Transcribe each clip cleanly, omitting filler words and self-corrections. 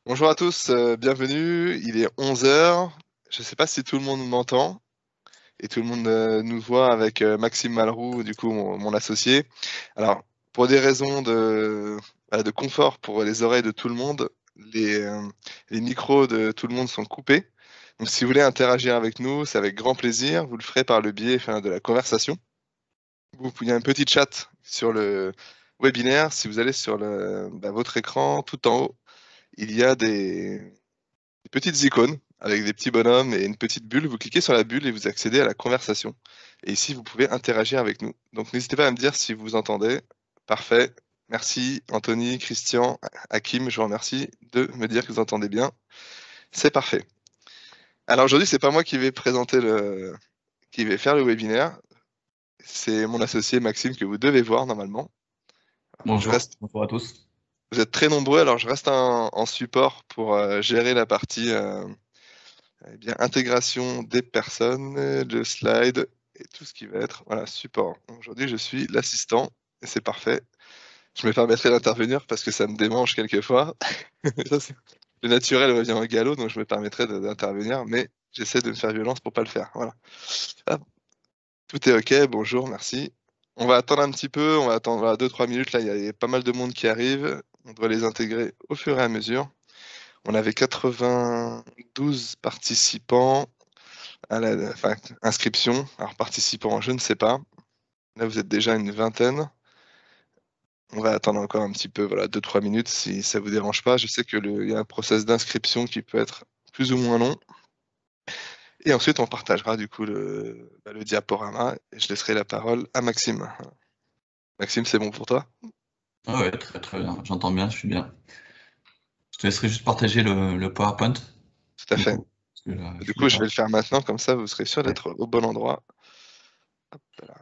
Bonjour à tous, bienvenue. Il est 11 heures. Je ne sais pas si tout le monde m'entend et tout le monde nous voit avec Maxime Malroux, du coup mon associé. Alors, pour des raisons voilà, de confort pour les oreilles de tout le monde, les micros de tout le monde sont coupés. Donc, si vous voulez interagir avec nous, c'est avec grand plaisir. Vous le ferez par le biais de la conversation. Il y a un petit chat sur le webinaire. Si vous allez sur votre écran, tout en haut, il y a des petites icônes avec des petits bonhommes et une petite bulle. Vous cliquez sur la bulle et vous accédez à la conversation. Et ici, vous pouvez interagir avec nous. Donc, n'hésitez pas à me dire si vous entendez. Parfait. Merci, Anthony, Christian, Hakim. Je vous remercie de me dire que vous entendez bien. C'est parfait. Alors, aujourd'hui, c'est pas moi qui vais qui vais faire le webinaire. C'est mon associé Maxime que vous devez voir normalement. Bonjour, bonjour à tous. Vous êtes très nombreux, alors je reste en support pour gérer la partie intégration des personnes, le slide et tout ce qui va être voilà, support. Aujourd'hui, je suis l'assistant et c'est parfait. Je me permettrai d'intervenir parce que ça me démange quelquefois. Le naturel revient au galop, donc je me permettrai d'intervenir, mais j'essaie de me faire violence pour pas le faire. Voilà. Hop. Tout est OK, bonjour, merci. On va attendre un petit peu, on va attendre 2-3 minutes. Là, il y a pas mal de monde qui arrive. On doit les intégrer au fur et à mesure. On avait 92 participants à inscription. Alors, participants, je ne sais pas. Là, vous êtes déjà une vingtaine. On va attendre encore un petit peu, voilà, 2-3 minutes si ça vous dérange pas. Je sais qu'il y a un process d'inscription qui peut être plus ou moins long. Et ensuite, on partagera du coup le diaporama et je laisserai la parole à Maxime. Maxime, c'est bon pour toi? Ah ouais, très très bien, j'entends bien, je suis bien. Je te laisserai juste partager le PowerPoint, Tout à du fait. coup, parce que là, Du je coup, l'ai je vais pas. le faire maintenant, comme ça, vous serez sûr Ouais. d'être au bon endroit. Hop là.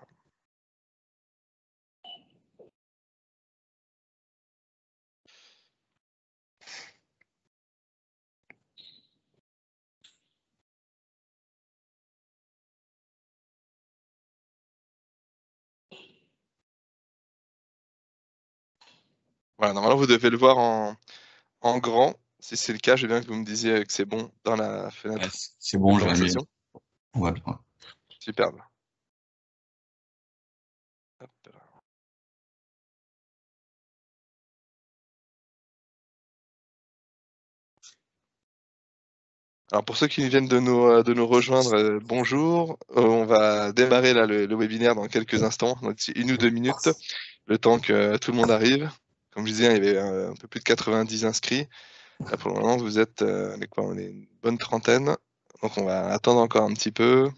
Voilà, normalement, vous devez le voir en grand. Si c'est le cas, je veux bien que vous me disiez que c'est bon dans la Ouais, fenêtre c'est de bon, j'ai mis. conversation. On va bien. Superbe. Hop là. Alors pour ceux qui viennent de nous rejoindre, bonjour. On va démarrer là le webinaire dans quelques instants, donc d'ici 1 ou 2 minutes, le temps que tout le monde arrive. Comme je disais, il y avait un peu plus de 90 inscrits. Là pour le moment, vous êtes on est une bonne trentaine. Donc on va attendre encore un petit peu,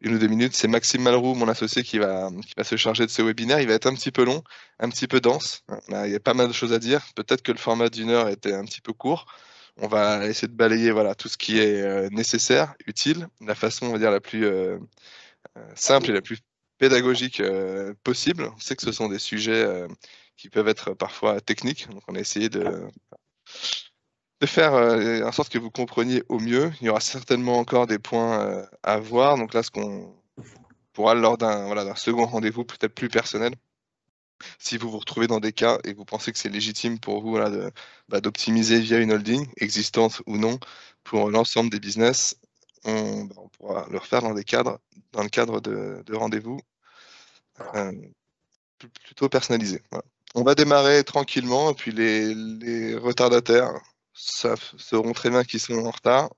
1 ou 2 minutes. C'est Maxime Malroux, mon associé, qui va se charger de ce webinaire. Il va être un petit peu long, un petit peu dense. Là, il y a pas mal de choses à dire. Peut-être que le format d'1 heure était un petit peu court. On va essayer de balayer voilà, tout ce qui est nécessaire, utile, de la façon, on va dire, la plus simple et la plus pédagogique possible. On sait que ce sont des sujets qui peuvent être parfois techniques, donc on a essayé de faire en sorte que vous compreniez au mieux. Il y aura certainement encore des points à voir. Donc là, ce qu'on pourra, lors d'un second rendez-vous peut-être plus personnel, si vous vous retrouvez dans des cas et que vous pensez que c'est légitime pour vous voilà, d'optimiser via une holding, existante ou non, pour l'ensemble des business, on pourra le refaire dans le cadre de rendez-vous euh, plutôt personnalisés. Voilà. On va démarrer tranquillement, et puis les retardataires sauront très bien qu'ils sont en retard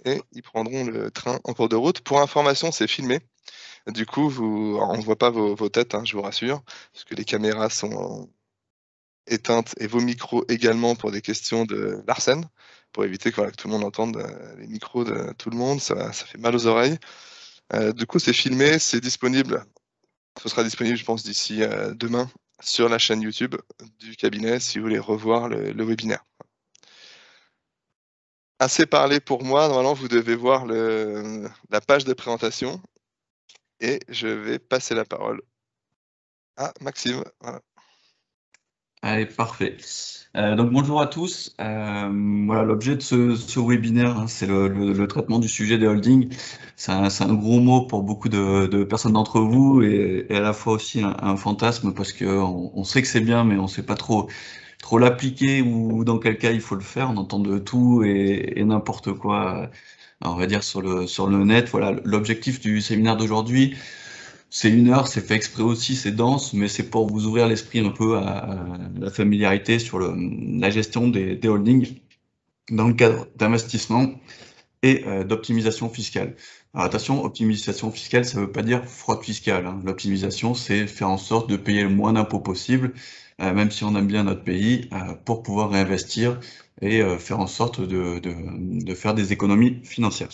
et ils prendront le train en cours de route. Pour information, c'est filmé. Du coup, on ne voit pas vos têtes, hein, je vous rassure, parce que les caméras sont éteintes et vos micros également pour des questions de Larsen, pour éviter que, voilà, que tout le monde entende les micros de tout le monde, ça fait mal aux oreilles. Du coup, c'est filmé, c'est disponible, ce sera disponible, je pense, d'ici demain sur la chaîne YouTube du cabinet si vous voulez revoir le webinaire. Assez parlé pour moi, normalement vous devez voir la page de présentation et je vais passer la parole à Maxime. Voilà. Allez, parfait. Donc bonjour à tous. Voilà, l'objet de ce webinaire, hein, c'est le traitement du sujet des holdings. C'est un gros mot pour beaucoup de personnes d'entre vous et à la fois aussi un fantasme parce que on sait que c'est bien, mais on sait pas trop trop l'appliquer ou dans quel cas il faut le faire. On entend de tout et n'importe quoi, on va dire, sur le net. Voilà, l'objectif du séminaire d'aujourd'hui, c'est 1 heure, c'est fait exprès aussi, c'est dense, mais c'est pour vous ouvrir l'esprit un peu à la familiarité sur la gestion des holdings dans le cadre d'investissement et d'optimisation fiscale. Alors attention, optimisation fiscale, ça ne veut pas dire fraude fiscale, hein. L'optimisation, c'est faire en sorte de payer le moins d'impôts possible, même si on aime bien notre pays, pour pouvoir réinvestir et faire en sorte de faire des économies financières.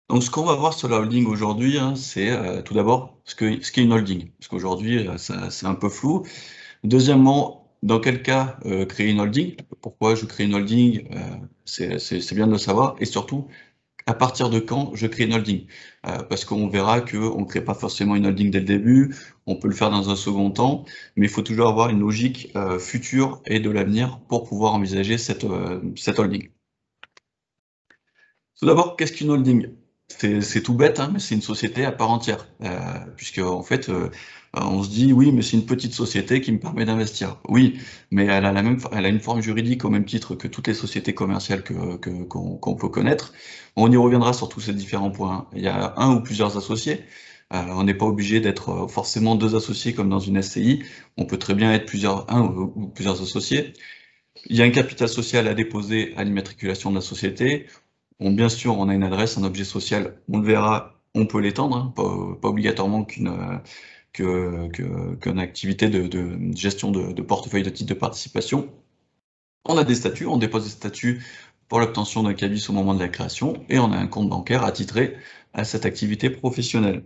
Donc ce qu'on va voir sur la holding aujourd'hui, hein, c'est tout d'abord ce qu'est une holding, parce qu'aujourd'hui, c'est un peu flou. Deuxièmement, dans quel cas créer une holding? Pourquoi je crée une holding? C'est bien de le savoir. Et surtout, à partir de quand je crée une holding? Parce qu'on verra qu'on ne crée pas forcément une holding dès le début, on peut le faire dans un second temps, mais il faut toujours avoir une logique future et de l'avenir pour pouvoir envisager cette holding. Tout d'abord, qu'est-ce qu'une holding? C'est tout bête, hein, mais c'est une société à part entière, puisque en fait, on se dit oui, mais c'est une petite société qui me permet d'investir. Oui, mais elle a une forme juridique au même titre que toutes les sociétés commerciales qu'on peut connaître. On y reviendra sur tous ces différents points. Il y a un ou plusieurs associés. On n'est pas obligé d'être forcément 2 associés comme dans une SCI. On peut très bien être un ou plusieurs associés. Il y a un capital social à déposer à l'immatriculation de la société. Bon, bien sûr, on a une adresse, un objet social, on le verra, on peut l'étendre, hein, pas obligatoirement qu'une activité de gestion de portefeuille de titres de participation. On a des statuts, on dépose des statuts pour l'obtention d'un cabis au moment de la création, et on a un compte bancaire attitré à cette activité professionnelle.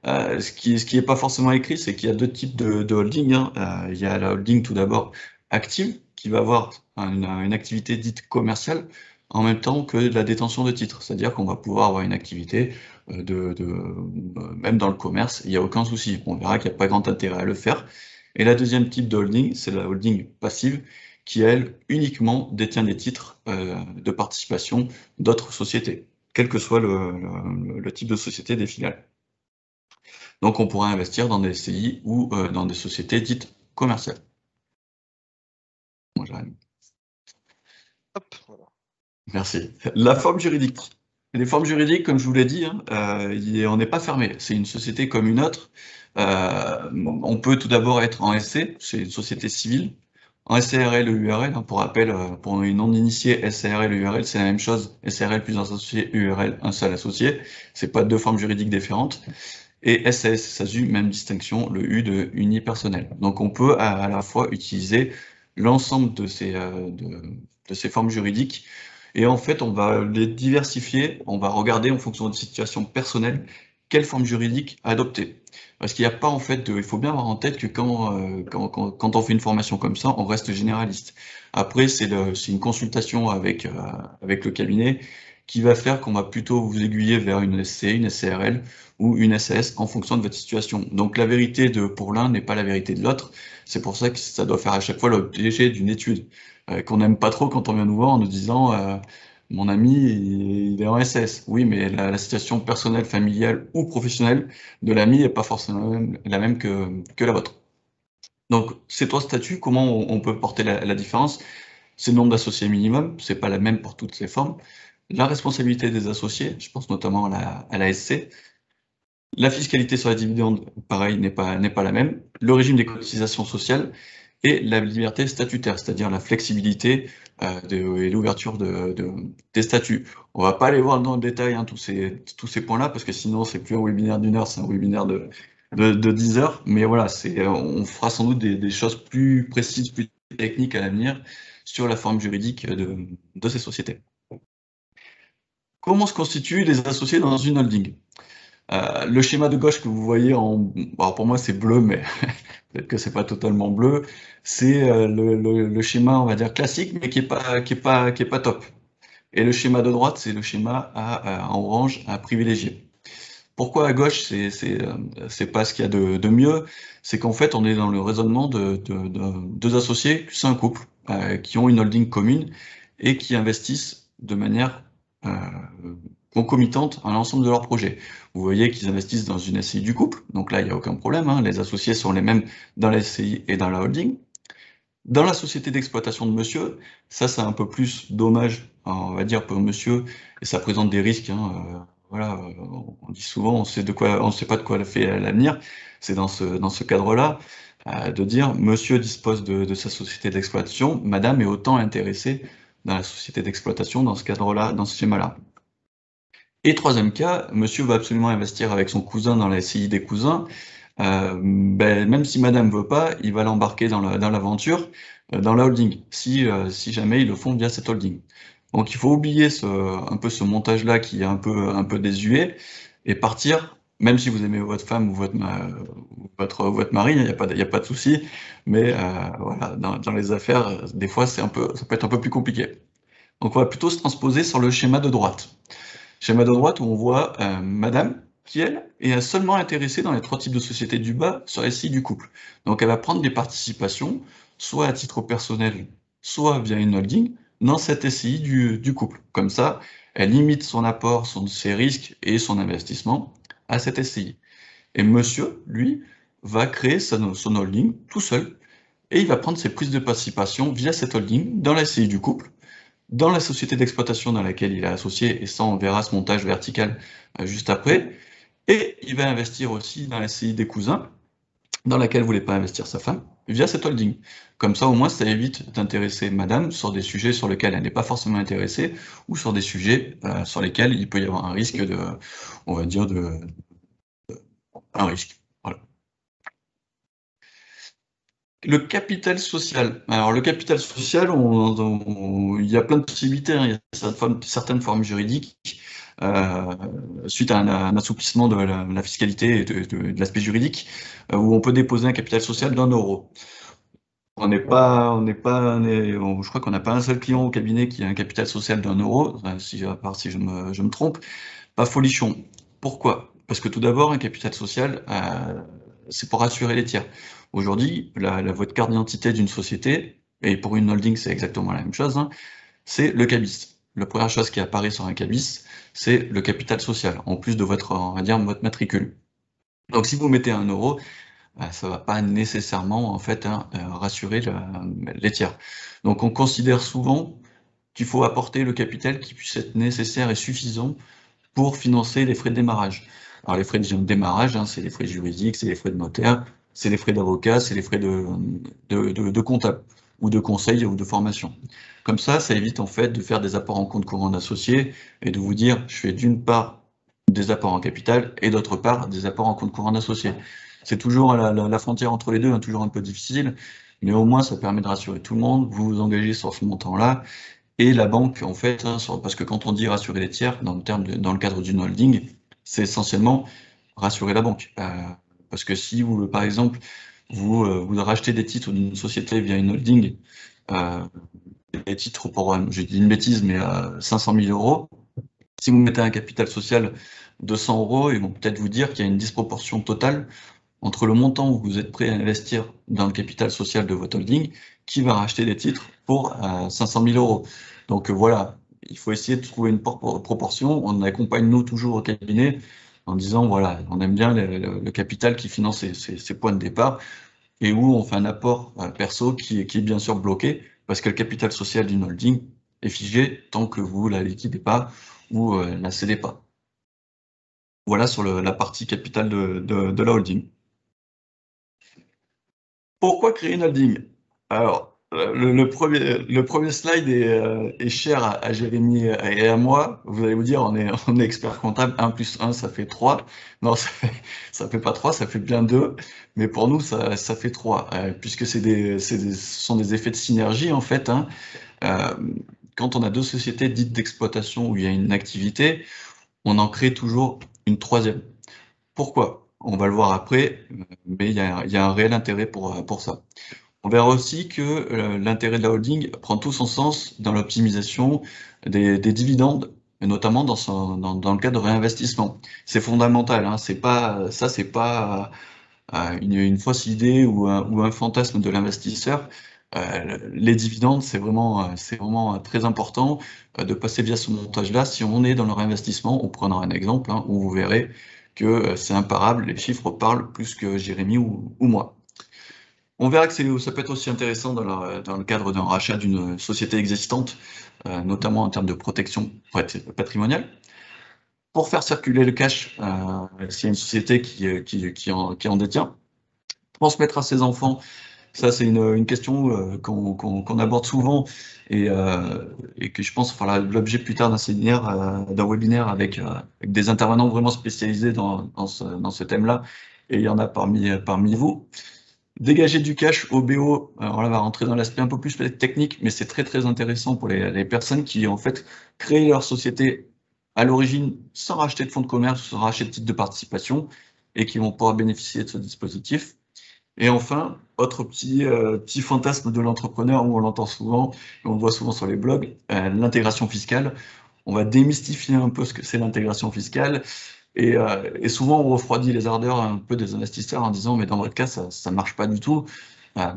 Ce qui est pas forcément écrit, c'est qu'il y a 2 types de holding, hein. Il y a la holding tout d'abord active, qui va avoir une activité dite commerciale, en même temps que de la détention de titres. C'est-à-dire qu'on va pouvoir avoir une activité même dans le commerce, il n'y a aucun souci. On verra qu'il n'y a pas grand intérêt à le faire. Et la deuxième type de holding, c'est la holding passive, qui, elle, uniquement détient des titres de participation d'autres sociétés, quel que soit le type de société des filiales. Donc on pourra investir dans des SCI ou dans des sociétés dites commerciales. Moi, j'arrête. Hop, voilà. Merci. La forme juridique. Les formes juridiques, comme je vous l'ai dit, hein, on n'est pas fermé. C'est une société comme une autre. On peut tout d'abord être en SC, c'est une société civile. En SARL et URL, hein, pour rappel, pour une non-initiée, SARL et URL, c'est la même chose. SARL, plusieurs associés, URL, un seul associé. C'est pas 2 formes juridiques différentes. Et SAS, SASU, même distinction, le U de unipersonnel. Donc on peut à la fois utiliser l'ensemble de ces formes juridiques. Et en fait, on va les diversifier, on va regarder en fonction de situation personnelle quelle forme juridique adopter. Parce qu'il n'y a pas en fait il faut bien avoir en tête que quand on fait une formation comme ça, on reste généraliste. Après, c'est une consultation avec le cabinet qui va faire qu'on va plutôt vous aiguiller vers une SC, une SCRL ou une SAS en fonction de votre situation. Donc la vérité pour l'un n'est pas la vérité de l'autre. C'est pour ça que ça doit faire à chaque fois l'objet d'une étude qu'on n'aime pas trop quand on vient nous voir en nous disant mon ami, il est en SS. Oui, mais la situation personnelle, familiale ou professionnelle de l'ami n'est pas forcément la même que la vôtre. Donc, ces 3 statuts, comment on peut porter la différence? C'est le nombre d'associés minimum, c'est pas la même pour toutes ces formes. La responsabilité des associés, je pense notamment à la SC. La fiscalité sur les dividendes, pareil, n'est pas la même. Le régime des cotisations sociales et la liberté statutaire, c'est-à-dire la flexibilité et l'ouverture des statuts. On va pas aller voir dans le détail tous ces points-là, parce que sinon, c'est plus un webinaire d'1 heure, c'est un webinaire de 10 heures. Mais voilà, on fera sans doute des choses plus précises, plus techniques à l'avenir sur la forme juridique de ces sociétés. Comment se constituent les associés dans une holding? Le schéma de gauche que vous voyez alors pour moi c'est bleu, mais peut-être que c'est pas totalement bleu. C'est le schéma, on va dire classique, mais qui est pas top. Et le schéma de droite, c'est le schéma en orange à privilégier. Pourquoi à gauche, c'est pas ce qu'il y a de mieux, c'est qu'en fait on est dans le raisonnement de 2 associés, c'est un couple, qui ont une holding commune et qui investissent de manière concomitante à l'ensemble de leurs projets. Vous voyez qu'ils investissent dans une SCI du couple, donc là il n'y a aucun problème, hein, les associés sont les mêmes dans la SCI et dans la holding. Dans la société d'exploitation de monsieur, ça c'est un peu plus dommage, on va dire, pour monsieur, et ça présente des risques, hein, voilà, on dit souvent, on sait pas de quoi fait l'avenir, c'est dans ce cadre-là, de dire monsieur dispose de sa société d'exploitation, madame est autant intéressée dans la société d'exploitation, dans ce cadre-là, dans ce schéma-là. Et troisième cas, monsieur va absolument investir avec son cousin dans la SCI des cousins, même si madame veut pas, il va l'embarquer dans l'aventure, dans la holding, si jamais ils le font via cette holding. Donc il faut oublier un peu ce montage-là qui est un peu désuet, et partir, même si vous aimez votre femme ou votre mari, il n'y a pas de souci, mais voilà, dans les affaires, des fois ça peut être un peu plus compliqué. Donc on va plutôt se transposer sur le schéma de droite. Schéma de droite où on voit madame qui, elle, est seulement intéressée dans les 3 types de sociétés du bas sur SCI du couple. Donc elle va prendre des participations, soit à titre personnel, soit via une holding, dans cette SCI du couple. Comme ça, elle limite son apport, ses risques et son investissement à cette SCI. Et monsieur, lui, va créer son holding tout seul, et il va prendre ses prises de participation via cette holding dans la SCI du couple, dans la société d'exploitation dans laquelle il est associé, et ça on verra ce montage vertical juste après, et il va investir aussi dans la SCI des cousins, dans laquelle ne voulait pas investir sa femme, via cette holding. Comme ça, au moins, ça évite d'intéresser madame sur des sujets sur lesquels elle n'est pas forcément intéressée, ou sur des sujets sur lesquels il peut y avoir un risque on va dire, un risque. Voilà. Le capital social. Alors, le capital social, il y a plein de possibilités, hein. Il y a certaines formes juridiques, suite à un assouplissement de la fiscalité et de l'aspect juridique, où on peut déposer un capital social d'1 euro. Je crois qu'on n'a pas un seul client au cabinet qui a un capital social d'1 euro, à part si je me trompe. Pas folichon. Pourquoi? Parce que tout d'abord, un capital social, c'est pour rassurer les tiers. Aujourd'hui, votre carte d'identité d'une société, et pour une holding, c'est exactement la même chose, hein, c'est le CABIS. La première chose qui apparaît sur un CABIS, c'est le capital social, en plus de on va dire, votre matricule. Donc si vous mettez 1 euro, ça va pas nécessairement en fait rassurer les tiers. Donc on considère souvent qu'il faut apporter le capital qui puisse être nécessaire et suffisant pour financer les frais de démarrage. Alors les frais de démarrage, c'est les frais juridiques, c'est les frais de notaire, c'est les frais d'avocat, c'est les frais de comptable, ou de conseil, ou de formation. Comme ça évite en fait de faire des apports en compte courant d'associés, et de vous dire, je fais d'une part des apports en capital, et d'autre part des apports en compte courant d'associés. C'est toujours la frontière entre les deux, toujours un peu difficile, mais au moins ça permet de rassurer tout le monde, vous vous engagez sur ce montant-là, et la banque, en fait, parce que quand on dit rassurer les tiers, dans le cadre d'une holding, c'est essentiellement rassurer la banque. Parce que si vous, par exemple, vous rachetez des titres d'une société via une holding, des titres pour, j'ai dit une bêtise, mais 500 000 euros, si vous mettez un capital social de 100 euros, ils vont peut-être vous dire qu'il y a une disproportion totale entre le montant où vous êtes prêt à investir dans le capital social de votre holding, qui va racheter des titres pour 500 000 euros. Donc voilà, il faut essayer de trouver une proportion. On accompagne nous toujours au cabinet en disant, voilà, on aime bien le capital qui finance ces points de départ, et où on fait un apport perso qui est bien sûr bloqué, parce que le capital social d'une holding est figé tant que vous la liquidez pas ou la cédez pas. Voilà sur la partie capital de la holding. Pourquoi créer une holding? Alors, le premier slide est cher à Jérémy et à moi. Vous allez vous dire, on est expert comptable, 1 + 1, ça fait 3. Non, ça fait pas 3, ça fait bien 2. Mais pour nous, ça fait 3, puisque ce sont des effets de synergie, en fait, hein. Quand on a 2 sociétés dites d'exploitation où il y a une activité, on en crée toujours une 3e. Pourquoi? On va le voir après, mais il y a un réel intérêt pour ça. On verra aussi que l'intérêt de la holding prend tout son sens dans l'optimisation des dividendes, et notamment dans le cas de réinvestissement. C'est fondamental, hein. C'est pas une fausse idée ou un fantasme de l'investisseur. Les dividendes, c'est vraiment très important de passer via ce montage-là. Si on est dans le réinvestissement, on prendra un exemple, hein, où vous verrez que c'est imparable, les chiffres parlent plus que Jérémy ou moi. On verra que ça peut être aussi intéressant dans le cadre d'un rachat d'une société existante, notamment en termes de protection patrimoniale. Pour faire circuler le cash, s'il y a une société qui en détient, transmettre à ses enfants, ça c'est une question qu'on aborde souvent et que je pense fera l'objet plus tard d'un séminaire, d'un webinaire avec des intervenants vraiment spécialisés dans ce thème-là, et il y en a parmi vous. Dégager du cash au BO, alors là, on va rentrer dans l'aspect un peu plus technique, mais c'est très très intéressant pour les personnes qui en fait créent leur société à l'origine sans racheter de fonds de commerce, sans racheter de titres de participation, et qui vont pouvoir bénéficier de ce dispositif. Et enfin, autre petit fantasme de l'entrepreneur où on l'entend souvent, et on le voit souvent sur les blogs, l'intégration fiscale. On va démystifier un peu ce que c'est l'intégration fiscale. Et souvent, on refroidit les ardeurs un peu des investisseurs en disant, mais dans votre cas, ça ne marche pas du tout. Euh,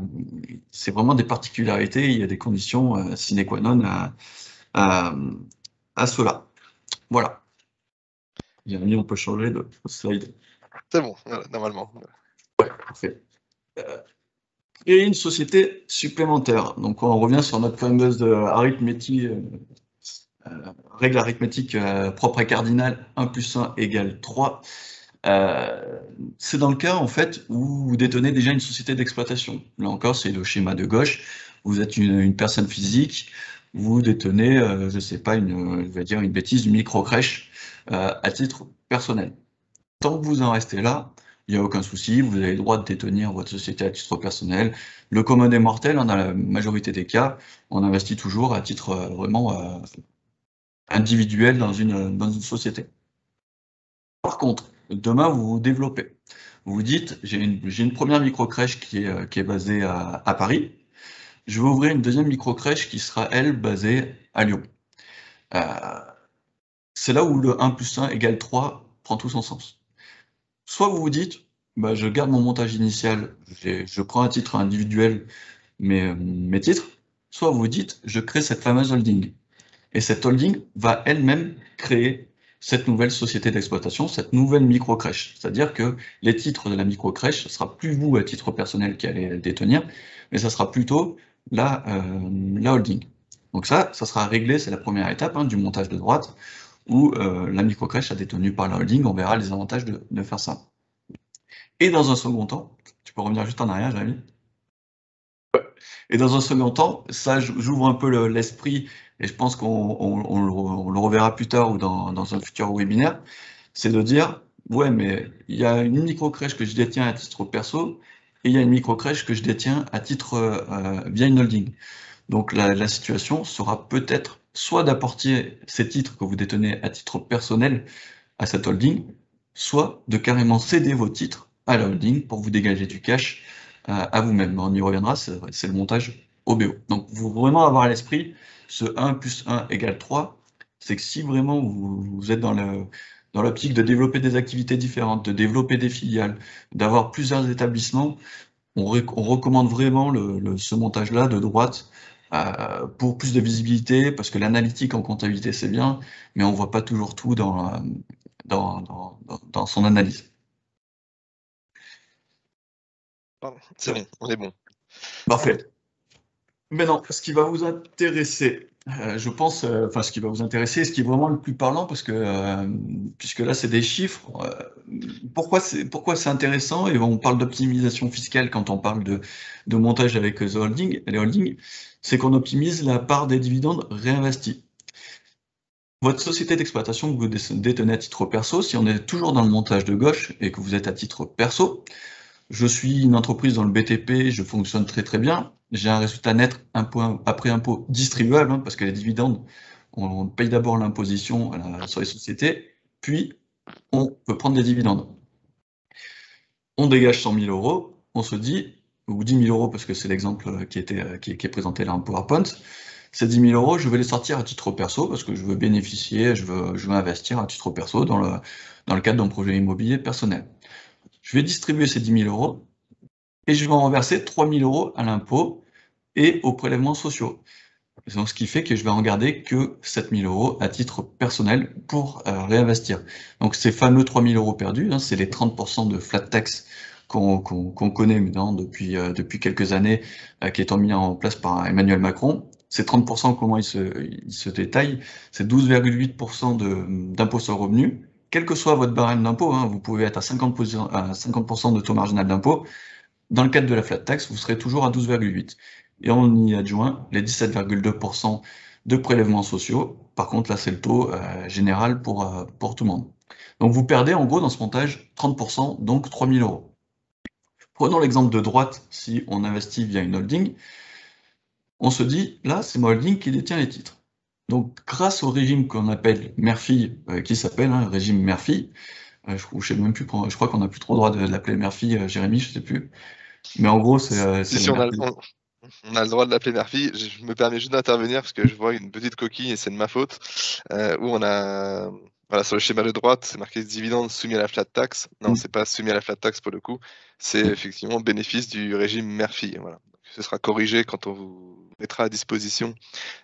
c'est vraiment des particularités, il y a des conditions sine qua non à, à cela. Voilà. Jérémy, on peut changer de slide. C'est bon, voilà, normalement. Ouais, parfait. Créer une société supplémentaire. Donc, on revient sur notre fameuse arithmétique, règle arithmétique propre et cardinale, 1 plus 1 égale 3. C'est dans le cas, en fait, où vous détenez déjà une société d'exploitation. Là encore, c'est le schéma de gauche. Vous êtes une personne physique, vous détenez, je sais pas, je vais dire une bêtise, une micro-crèche à titre personnel. Tant que vous en restez là, il n'y a aucun souci, vous avez le droit de détenir votre société à titre personnel. Le commun des mortels, dans la majorité des cas, on investit toujours à titre vraiment individuel dans une société. Par contre, demain, vous vous développez. Vous vous dites, j'ai une première micro-crèche qui est basée à Paris. Je vais ouvrir une deuxième micro-crèche qui sera, elle, basée à Lyon. C'est là où le 1 plus 1 égale 3 prend tout son sens. Soit vous vous dites, bah, je garde mon montage initial, je prends un titre individuel, mes titres, soit vous vous dites, je crée cette fameuse holding. Et cette holding va elle-même créer cette nouvelle société d'exploitation, cette nouvelle micro-crèche. C'est-à-dire que les titres de la micro-crèche, ce sera plus vous à titre personnel qui allez le détenir, mais ça sera plutôt la holding. Donc ça sera réglé, c'est la première étape du montage de droite, où la micro-crèche a détenue par la holding, on verra les avantages de faire ça. Et dans un second temps, tu peux revenir juste en arrière, Jérémy. Et dans un second temps, ça, j'ouvre un peu l'esprit, et je pense qu'on le reverra plus tard ou dans un futur webinaire, c'est de dire, ouais, mais il y a une micro-crèche que je détiens à titre perso, et il y a une micro-crèche que je détiens à titre via une holding. Donc la situation sera peut-être soit d'apporter ces titres que vous détenez à titre personnel à cette holding, soit de carrément céder vos titres à la holding pour vous dégager du cash à vous-même. On y reviendra, c'est le montage OBO. Donc, vous vraiment avoir à l'esprit ce 1 plus 1 égale 3, c'est que si vraiment vous êtes dans l'optique de développer des activités différentes, de développer des filiales, d'avoir plusieurs établissements, on recommande vraiment ce montage-là de droite pour plus de visibilité, parce que l'analytique en comptabilité, c'est bien, mais on ne voit pas toujours tout dans son analyse. C'est bon, on est bon. Parfait. Maintenant, ce qui va vous intéresser, je pense, ce qui va vous intéresser, ce qui est vraiment le plus parlant, parce que puisque là, c'est des chiffres. Pourquoi c'est intéressant? Et on parle d'optimisation fiscale quand on parle de montage avec les holdings, c'est qu'on optimise la part des dividendes réinvestis. Votre société d'exploitation que vous détenez à titre perso, si on est toujours dans le montage de gauche et que vous êtes à titre perso, je suis une entreprise dans le BTP, je fonctionne très très bien, j'ai un résultat net après impôt distribuable, parce que les dividendes, on paye d'abord l'imposition sur les sociétés, puis on peut prendre des dividendes. On dégage 100 000 euros, on se dit, ou 10 000 euros, parce que c'est l'exemple qui est présenté là en PowerPoint, ces 10 000 euros, je vais les sortir à titre perso, parce que je veux bénéficier, je veux investir à titre perso dans le cadre d'un projet immobilier personnel. Je vais distribuer ces 10 000 euros et je vais en reverser 3 000 euros à l'impôt et aux prélèvements sociaux. Donc, ce qui fait que je vais en garder que 7 000 euros à titre personnel pour réinvestir. Donc ces fameux 3 000 euros perdus, c'est les 30% de flat tax qu'on connaît maintenant depuis quelques années, qui est mis en place par Emmanuel Macron. Ces 30%, comment ils se détaillent? C'est 12,8% d'impôt sur le revenu, quel que soit votre barème d'impôt, hein, vous pouvez être à 50% de taux marginal d'impôt. Dans le cadre de la flat tax, vous serez toujours à 12,8. Et on y adjoint les 17,2% de prélèvements sociaux. Par contre, là, c'est le taux général pour tout le monde. Donc, vous perdez en gros dans ce montage 30%, donc 3 000 euros. Prenons l'exemple de droite, si on investit via une holding, on se dit, là, c'est ma holding qui détient les titres. Donc, grâce au régime qu'on appelle mère-fille, qui s'appelle régime mère-fille, je sais même plus, je crois qu'on n'a plus trop le droit de l'appeler mère-fille, Jérémy, je sais plus. Mais en gros, c'est Si on a le droit de l'appeler mère-fille, je me permets juste d'intervenir parce que je vois une petite coquille et c'est de ma faute, où on a, voilà, sur le schéma de droite, c'est marqué dividende soumis à la flat tax. Non, c'est pas soumis à la flat tax pour le coup, c'est effectivement bénéfice du régime mère-fille. Voilà. Donc, ce sera corrigé quand on vous mettra à disposition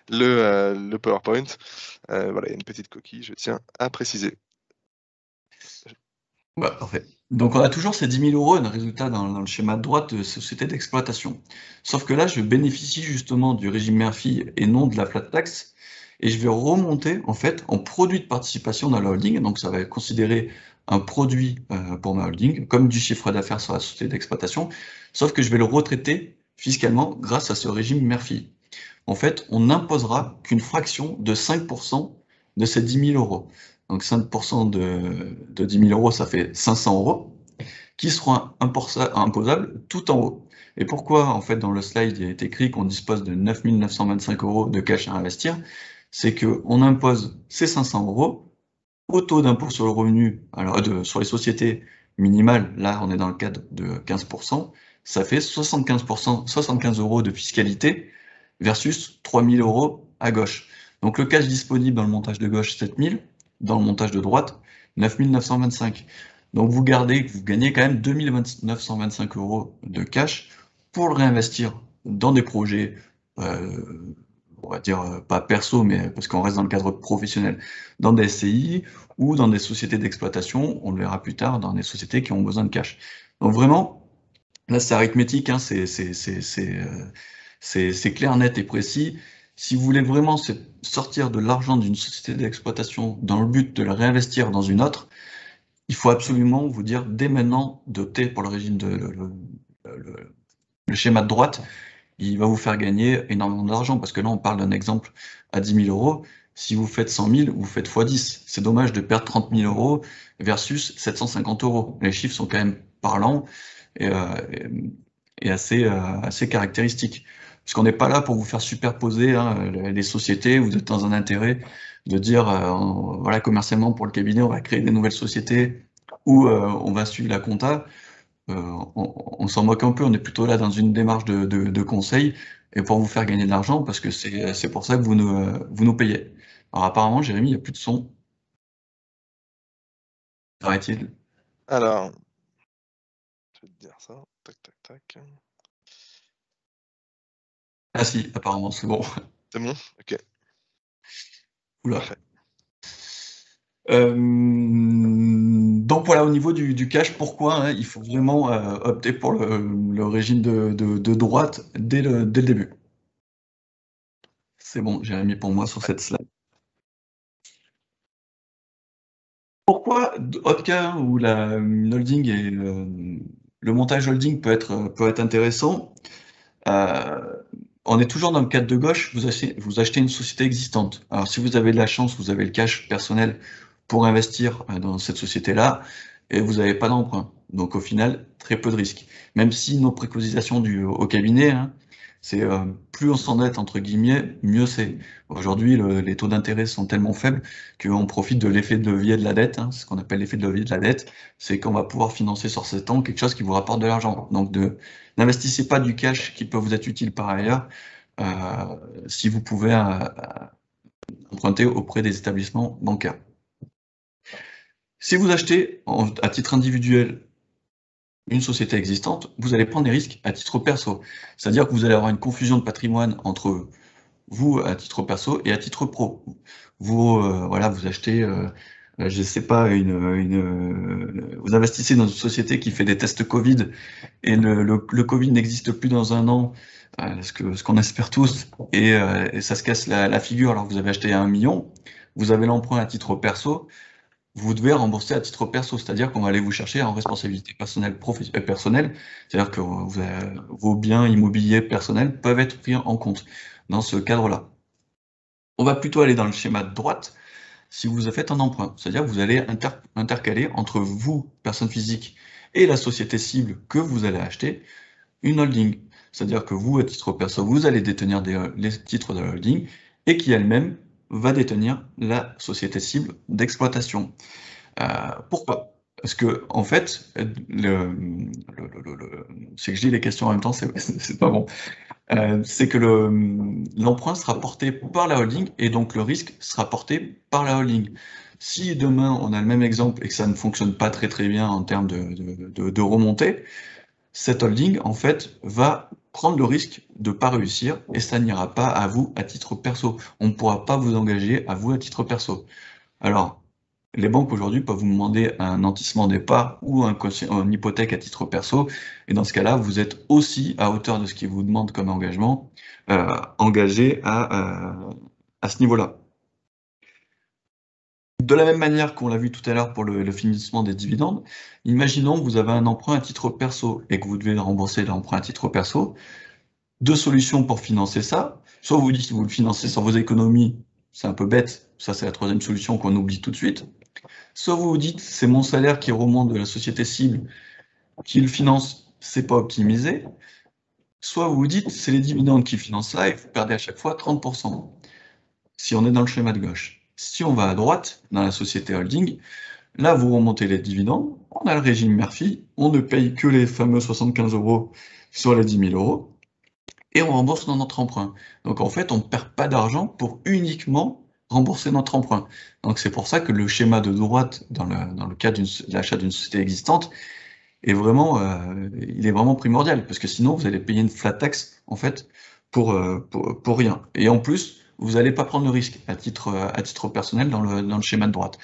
le PowerPoint. Voilà, il y a une petite coquille, je tiens à préciser. Bah, parfait. Donc, on a toujours ces 10 000 euros de résultat dans le schéma de droite de société d'exploitation. Sauf que là, je bénéficie justement du régime mère-fille et non de la flat tax. Et je vais remonter, en fait, en produit de participation dans la holding. Donc, ça va être considéré un produit pour ma holding, comme du chiffre d'affaires sur la société d'exploitation. Sauf que je vais le retraiter fiscalement grâce à ce régime mère-fille. En fait, on n'imposera qu'une fraction de 5% de ces 10 000 euros. Donc 5% de 10 000 euros, ça fait 500 euros, qui seront imposables tout en haut. Et pourquoi, en fait, dans le slide, il est écrit qu'on dispose de 9 925 euros de cash à investir? C'est qu'on impose ces 500 euros au taux d'impôt sur le revenu, alors sur les sociétés minimales, là on est dans le cadre de 15%, ça fait 75%, 75 euros de fiscalité versus 3 000 euros à gauche. Donc le cash disponible dans le montage de gauche, 7 000, dans le montage de droite, 9 925. Donc vous gagnez quand même 2 925 euros de cash pour le réinvestir dans des projets, on va dire pas perso, mais parce qu'on reste dans le cadre professionnel, dans des SCI ou dans des sociétés d'exploitation, on le verra plus tard, dans des sociétés qui ont besoin de cash. Donc vraiment, là c'est arithmétique, hein, c'est clair, net et précis. Si vous voulez vraiment sortir de l'argent d'une société d'exploitation dans le but de le réinvestir dans une autre, il faut absolument vous dire dès maintenant d'opter pour le régime le schéma de droite. Il va vous faire gagner énormément d'argent parce que là on parle d'un exemple à 10 000 euros. Si vous faites 100 000, vous faites x10. C'est dommage de perdre 30 000 euros versus 750 euros. Les chiffres sont quand même parlants et assez caractéristiques. Parce qu'on n'est pas là pour vous faire superposer les sociétés. Vous êtes dans un intérêt de dire, voilà, commercialement pour le cabinet, on va créer des nouvelles sociétés ou on va suivre la compta. On s'en moque un peu, on est plutôt là dans une démarche de conseil et pour vous faire gagner de l'argent parce que c'est pour ça que vous nous payez. Alors apparemment, Jérémy, il n'y a plus de son. Paraît-il. Alors, je vais te dire ça. Tac, tac, tac. Ah si, apparemment, c'est bon. C'est bon? Ok. Oula. Donc voilà, au niveau du cash, pourquoi il faut vraiment opter pour le régime de droite dès le début. C'est bon, Jérémy, pour moi sur cette slide. Pourquoi Opca ou la holding et le montage holding peut être intéressant? On est toujours dans le cadre de gauche, vous achetez une société existante. Alors si vous avez de la chance, vous avez le cash personnel pour investir dans cette société-là et vous n'avez pas d'emprunt. Donc au final, très peu de risques. Même si nos préconisations au cabinet, c'est plus on s'endette entre guillemets, mieux c'est. Aujourd'hui, les taux d'intérêt sont tellement faibles qu'on profite de l'effet de levier de la dette, ce qu'on appelle l'effet de levier de la dette, c'est qu'on va pouvoir financer sur 7 ans quelque chose qui vous rapporte de l'argent. Donc n'investissez pas du cash qui peut vous être utile par ailleurs si vous pouvez emprunter auprès des établissements bancaires. Si vous achetez à titre individuel une société existante, vous allez prendre des risques à titre perso. C'est-à-dire que vous allez avoir une confusion de patrimoine entre vous à titre perso et à titre pro. Vous, voilà, vous achetez je sais pas, vous investissez dans une société qui fait des tests Covid et le Covid n'existe plus dans un an, ce qu'on espère tous, et ça se casse la figure alors que vous avez acheté à 1 million, vous avez l'emprunt à titre perso, vous devez rembourser à titre perso, c'est-à-dire qu'on va aller vous chercher en responsabilité personnelle, personnelle, c'est-à-dire que vos biens immobiliers personnels peuvent être pris en compte dans ce cadre-là. On va plutôt aller dans le schéma de droite, si vous faites un emprunt, c'est-à-dire que vous allez intercaler entre vous, personne physique, et la société cible que vous allez acheter, une holding. C'est-à-dire que vous, à titre perso, vous allez détenir les titres de la holding et qui elle-même va détenir la société cible d'exploitation. Pourquoi? Parce que, en fait, c'est que je lis les questions en même temps, c'est pas bon. C'est que l'emprunt sera porté par la holding et donc le risque sera porté par la holding. Si demain on a le même exemple et que ça ne fonctionne pas très très bien en termes de remontée, cette holding en fait va prendre le risque de ne pas réussir et ça n'ira pas à vous à titre perso. On ne pourra pas vous engager à vous à titre perso. Alors, les banques aujourd'hui peuvent vous demander un nantissement départ ou une hypothèque à titre perso, et dans ce cas-là, vous êtes aussi, à hauteur de ce qu'ils vous demandent comme engagement, engagé à ce niveau-là. De la même manière qu'on l'a vu tout à l'heure pour le financement des dividendes, imaginons que vous avez un emprunt à titre perso et que vous devez rembourser l'emprunt à titre perso. Deux solutions pour financer ça. Soit vous dites que vous le financez sur vos économies, c'est un peu bête, ça c'est la troisième solution qu'on oublie tout de suite. Soit vous vous dites, c'est mon salaire qui remonte de la société cible, qui le finance, c'est pas optimisé. Soit vous vous dites, c'est les dividendes qui financent ça et vous perdez à chaque fois 30%. Si on est dans le schéma de gauche. Si on va à droite, dans la société holding, là vous remontez les dividendes, on a le régime Murphy, on ne paye que les fameux 75 € sur les 10 000 €, et on rembourse dans notre emprunt. Donc en fait, on ne perd pas d'argent pour uniquement rembourser notre emprunt. Donc c'est pour ça que le schéma de droite, dans le cas de l'achat d'une société existante, est vraiment, il est vraiment primordial, parce que sinon vous allez payer une flat tax, en fait, pour rien. Et en plus, vous n'allez pas prendre le risque à titre personnel dans le schéma de droite.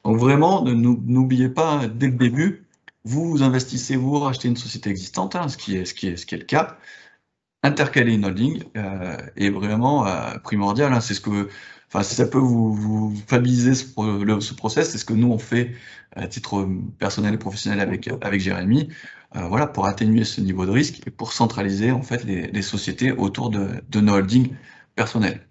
Donc vraiment, n'oubliez pas, dès le début, vous investissez, vous rachetez une société existante, hein, ce qui est le cas. Intercaler une holding est vraiment primordial, hein. C'est ce que, enfin, si ça peut vous stabiliser ce process, c'est ce que nous on fait à titre personnel et professionnel avec Jérémy, voilà, pour atténuer ce niveau de risque et pour centraliser en fait les sociétés autour de nos holdings personnels.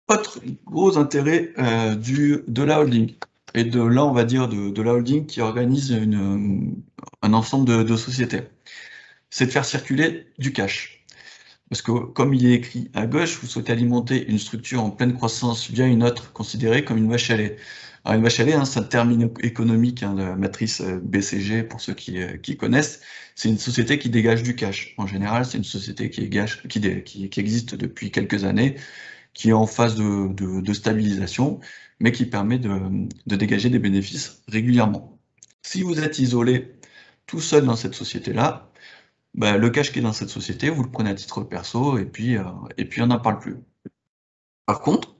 Autre gros intérêt de la holding, et de là on va dire de la holding qui organise un ensemble de sociétés, c'est de faire circuler du cash. Parce que comme il est écrit à gauche, vous souhaitez alimenter une structure en pleine croissance via une autre considérée comme une vache à lait. Alors une vache à lait, hein, c'est un terme économique, hein, de la matrice BCG pour ceux qui connaissent. C'est une société qui dégage du cash. En général, c'est une société qui existe depuis quelques années, qui est en phase de stabilisation, mais qui permet de dégager des bénéfices régulièrement. Si vous êtes isolé tout seul dans cette société-là, bah, le cash qui est dans cette société, vous le prenez à titre perso et puis on n'en parle plus. Par contre,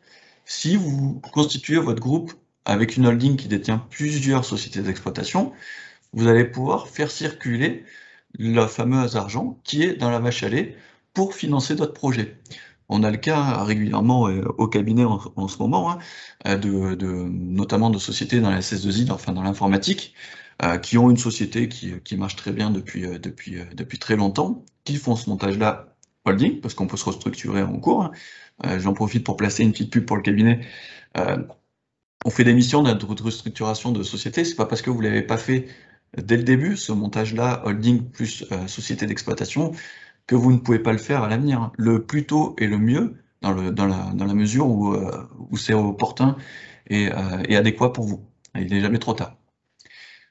si vous constituez votre groupe avec une holding qui détient plusieurs sociétés d'exploitation, vous allez pouvoir faire circuler le fameux argent qui est dans la vache à lait pour financer d'autres projets. On a le cas régulièrement au cabinet en ce moment, hein, notamment de sociétés dans la SS2I, enfin dans l'informatique, qui ont une société qui marche très bien depuis très longtemps, qui font ce montage-là holding, parce qu'on peut se restructurer en cours, hein. J'en profite pour placer une petite pub pour le cabinet. On fait des missions de restructuration de société, c'est pas parce que vous l'avez pas fait dès le début, ce montage-là, holding plus société d'exploitation, que vous ne pouvez pas le faire à l'avenir. Le plus tôt et le mieux, dans la mesure où c'est opportun et adéquat pour vous. Il n'est jamais trop tard.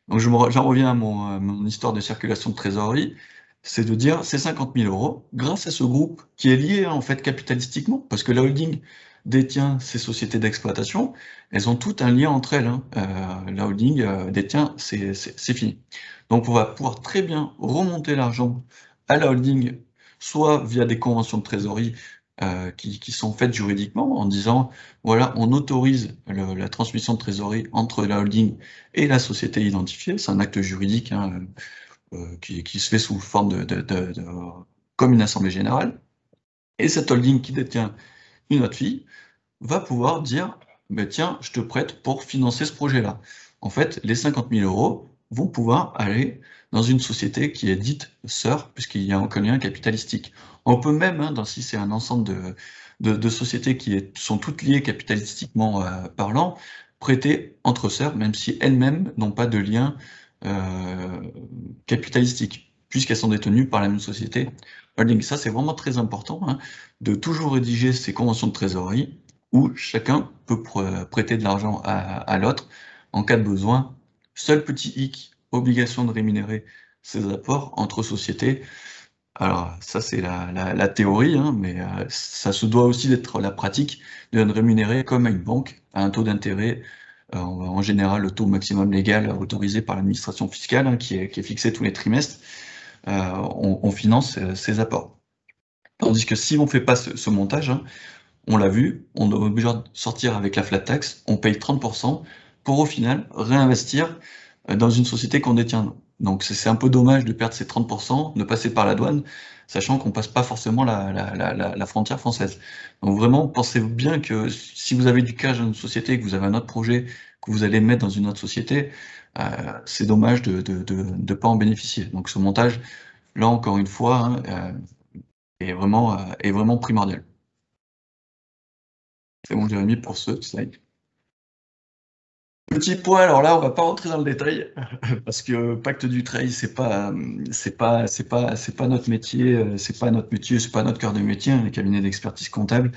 Donc j'en reviens à mon histoire de circulation de trésorerie, c'est de dire ces 50 000 € grâce à ce groupe qui est lié en fait capitalistiquement, parce que la holding détient ces sociétés d'exploitation, elles ont toutes un lien entre elles, hein. La holding détient, c'est fini. Donc on va pouvoir très bien remonter l'argent à la holding, soit via des conventions de trésorerie, qui sont faites juridiquement en disant, voilà, on autorise la transmission de trésorerie entre la holding et la société identifiée. C'est un acte juridique hein, qui se fait sous forme comme une assemblée générale. Et cette holding qui détient une autre fille va pouvoir dire, bah, tiens, je te prête pour financer ce projet-là. En fait, les 50 000 euros vont pouvoir aller dans une société qui est dite sœur, puisqu'il y a un lien capitalistique. On peut même, hein, si c'est un ensemble de sociétés qui sont toutes liées capitalistiquement parlant, prêter entre sœurs, même si elles-mêmes n'ont pas de lien capitalistique, puisqu'elles sont détenues par la même société holding. Ça, c'est vraiment très important, hein, de toujours rédiger ces conventions de trésorerie où chacun peut prêter de l'argent à l'autre en cas de besoin. Seul petit hic, obligation de rémunérer ses apports entre sociétés. Alors ça c'est la théorie, hein, mais ça se doit aussi d'être la pratique de rémunérer comme à une banque, à un taux d'intérêt, en général le taux maximum légal autorisé par l'administration fiscale, hein, qui est fixé tous les trimestres. On finance ces apports. Tandis que si on ne fait pas ce montage, hein, on l'a vu, on est obligé de sortir avec la flat tax, on paye 30% pour au final réinvestir dans une société qu'on détient. Donc c'est un peu dommage de perdre ces 30%, de passer par la douane, sachant qu'on passe pas forcément la frontière française. Donc vraiment, pensez bien que si vous avez du cash dans une société, que vous avez un autre projet, que vous allez mettre dans une autre société, c'est dommage de pas en bénéficier. Donc ce montage, là encore une fois, hein, est vraiment primordial. C'est bon, Jérémy, pour ce slide. Petit point, alors là, on va pas rentrer dans le détail parce que Pacte du Trail, c'est pas notre métier, c'est pas notre cœur de métier, hein, les cabinets d'expertise comptable.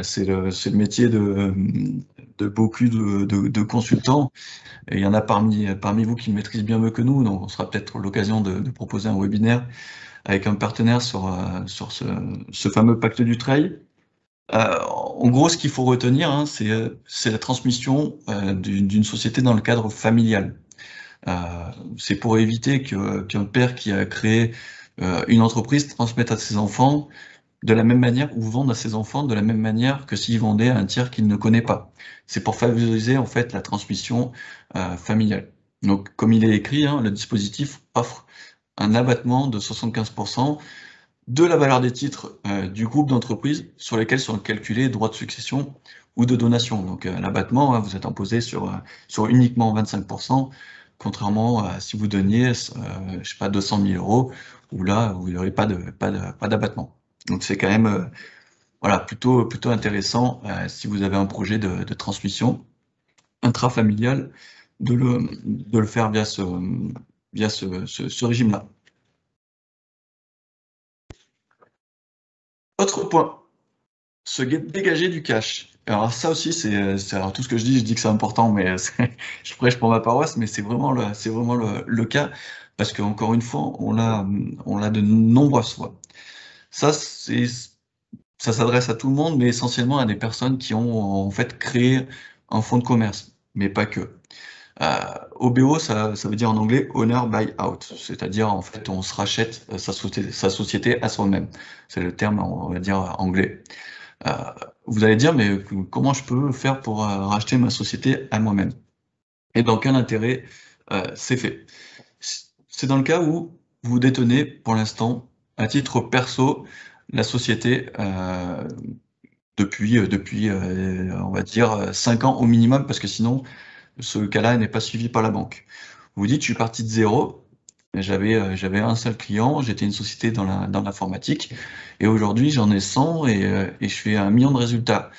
C'est le métier de beaucoup de consultants. Et il y en a parmi vous qui le maîtrisent bien mieux que nous, donc on sera peut-être l'occasion de proposer un webinaire avec un partenaire sur ce fameux Pacte du Trail. En gros, ce qu'il faut retenir, hein, c'est la transmission d'une société dans le cadre familial. C'est pour éviter qu'un père qui a créé une entreprise transmette à ses enfants de la même manière ou vende à ses enfants de la même manière que s'il vendait à un tiers qu'il ne connaît pas. C'est pour favoriser en fait la transmission familiale. Donc, comme il est écrit, hein, le dispositif offre un abattement de 75% de la valeur des titres du groupe d'entreprises sur lesquels sont calculés droits de succession ou de donation. Donc l'abattement, hein, vous êtes imposé sur uniquement 25%, contrairement à si vous donniez, je sais pas, 200 000 euros, où là, vous n'aurez pas d'abattement. Donc c'est quand même voilà, plutôt intéressant si vous avez un projet de transmission intrafamiliale de le faire via ce régime-là. Autre point, se dégager du cash. Alors ça aussi, alors tout ce que je dis que c'est important, mais je prêche pour ma paroisse, mais c'est vraiment le cas, parce qu'encore une fois, on l'a de nombreuses fois. Ça s'adresse à tout le monde, mais essentiellement à des personnes qui ont en fait créé un fonds de commerce, mais pas que. OBO, ça veut dire en anglais owner buy out, c'est-à-dire en fait on se rachète sa société à soi-même. C'est le terme, on va dire, anglais. Vous allez dire, mais comment je peux faire pour racheter ma société à moi-même? Et dans quel intérêt c'est fait? C'est dans le cas où vous détenez pour l'instant, à titre perso, la société depuis on va dire 5 ans au minimum, parce que sinon ce cas-là n'est pas suivi par la banque. Vous dites, je suis parti de zéro, j'avais un seul client, j'étais une société dans l'informatique, et aujourd'hui j'en ai 100 et je fais 1 million de résultats.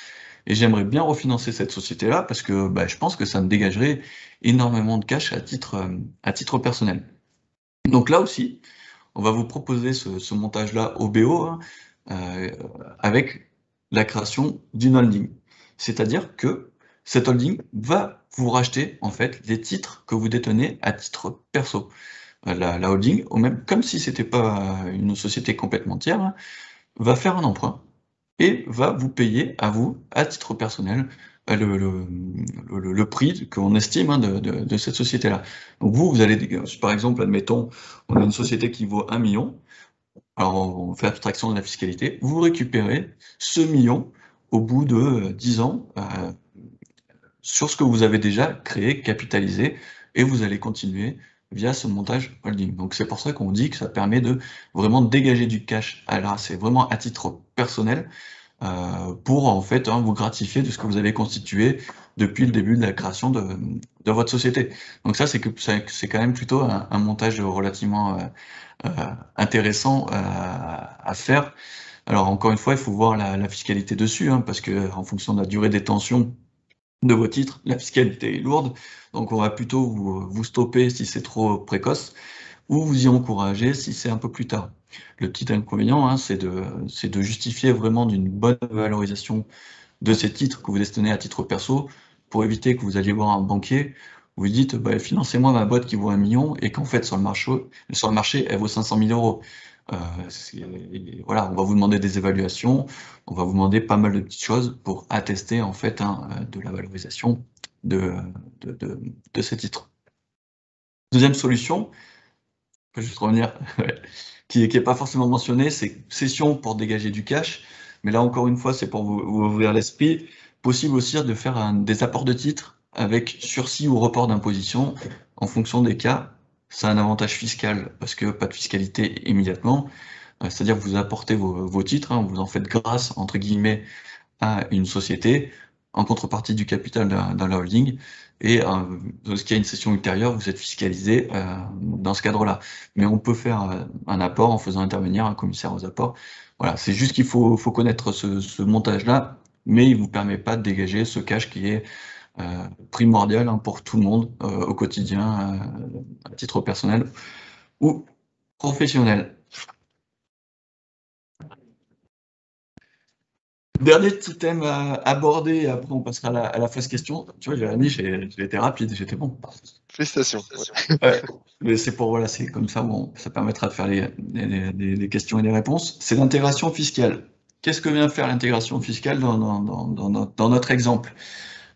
Et j'aimerais bien refinancer cette société-là parce que bah, je pense que ça me dégagerait énormément de cash à titre personnel. Donc là aussi, on va vous proposer ce montage-là OBO hein, avec la création d'une holding. C'est-à-dire que cette holding va vous racheter en fait les titres que vous détenez à titre perso. La holding, ou même comme si c'était pas une société complètement tiers, hein, va faire un emprunt et va vous payer à vous, à titre personnel, le prix qu'on estime hein, de cette société-là. Donc vous allez, par exemple, admettons, on a une société qui vaut 1 million, Alors on fait abstraction de la fiscalité, vous récupérez ce million au bout de 10 ans sur ce que vous avez déjà créé, capitalisé, et vous allez continuer via ce montage holding. Donc c'est pour ça qu'on dit que ça permet de vraiment dégager du cash. Alors c'est vraiment à titre personnel, pour en fait vous gratifier de ce que vous avez constitué depuis le début de la création de votre société. Donc ça, c'est quand même plutôt un montage relativement intéressant à faire. Alors encore une fois, il faut voir la fiscalité dessus, hein, parce que en fonction de la durée des tensions de vos titres, la fiscalité est lourde. Donc on va plutôt vous stopper si c'est trop précoce, ou vous y encourager si c'est un peu plus tard. Le petit inconvénient, hein, c'est de justifier vraiment d'une bonne valorisation de ces titres que vous destinez à titre perso, pour éviter que vous alliez voir un banquier, vous dites bah, financez-moi ma boîte qui vaut 1 million, et qu'en fait sur le marché elle vaut 500 000 euros. Voilà, on va vous demander des évaluations, on va vous demander pas mal de petites choses pour attester en fait de la valorisation de, de ces titres. Deuxième solution, je vais juste revenir, qui est pas forcément mentionnée, c'est cession pour dégager du cash. Mais là, encore une fois, c'est pour vous ouvrir l'esprit. Possible aussi de faire des apports de titres avec sursis ou report d'imposition en fonction des cas. C'est un avantage fiscal parce que pas de fiscalité immédiatement. C'est-à-dire que vous apportez vos titres, hein, vous en faites grâce, entre guillemets, à une société en contrepartie du capital d'un holding, et lorsqu'il y a une cession ultérieure, vous êtes fiscalisé dans ce cadre-là. Mais on peut faire un apport en faisant intervenir un commissaire aux apports. Voilà, c'est juste qu'il faut connaître ce montage-là, mais il ne vous permet pas de dégager ce cash qui est primordial, hein, pour tout le monde au quotidien, à titre personnel ou professionnel. Dernier petit thème à aborder, et après on passera à la phase question. Tu vois, Jérémy, j'ai été rapide, j'étais bon. Félicitations. Ouais, mais c'est pour, voilà, c'est comme ça, bon, ça permettra de faire les questions et les réponses. C'est l'intégration fiscale. Qu'est-ce que vient faire l'intégration fiscale dans notre exemple?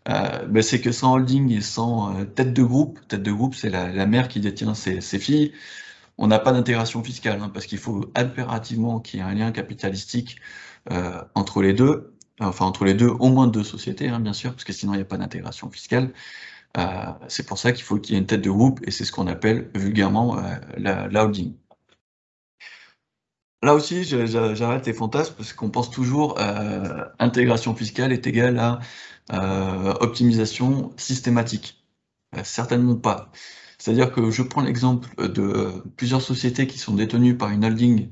Ben, c'est que sans holding et sans tête de groupe c'est la mère qui détient ses filles, on n'a pas d'intégration fiscale, hein, parce qu'il faut impérativement qu'il y ait un lien capitalistique entre les deux, enfin entre les deux, au moins deux sociétés, hein, bien sûr, parce que sinon il n'y a pas d'intégration fiscale. C'est pour ça qu'il faut qu'il y ait une tête de groupe, et c'est ce qu'on appelle vulgairement la holding. Là aussi, j'arrête les fantasmes, parce qu'on pense toujours intégration fiscale est égale à optimisation systématique. Certainement pas. C'est-à-dire que je prends l'exemple de plusieurs sociétés qui sont détenues par une holding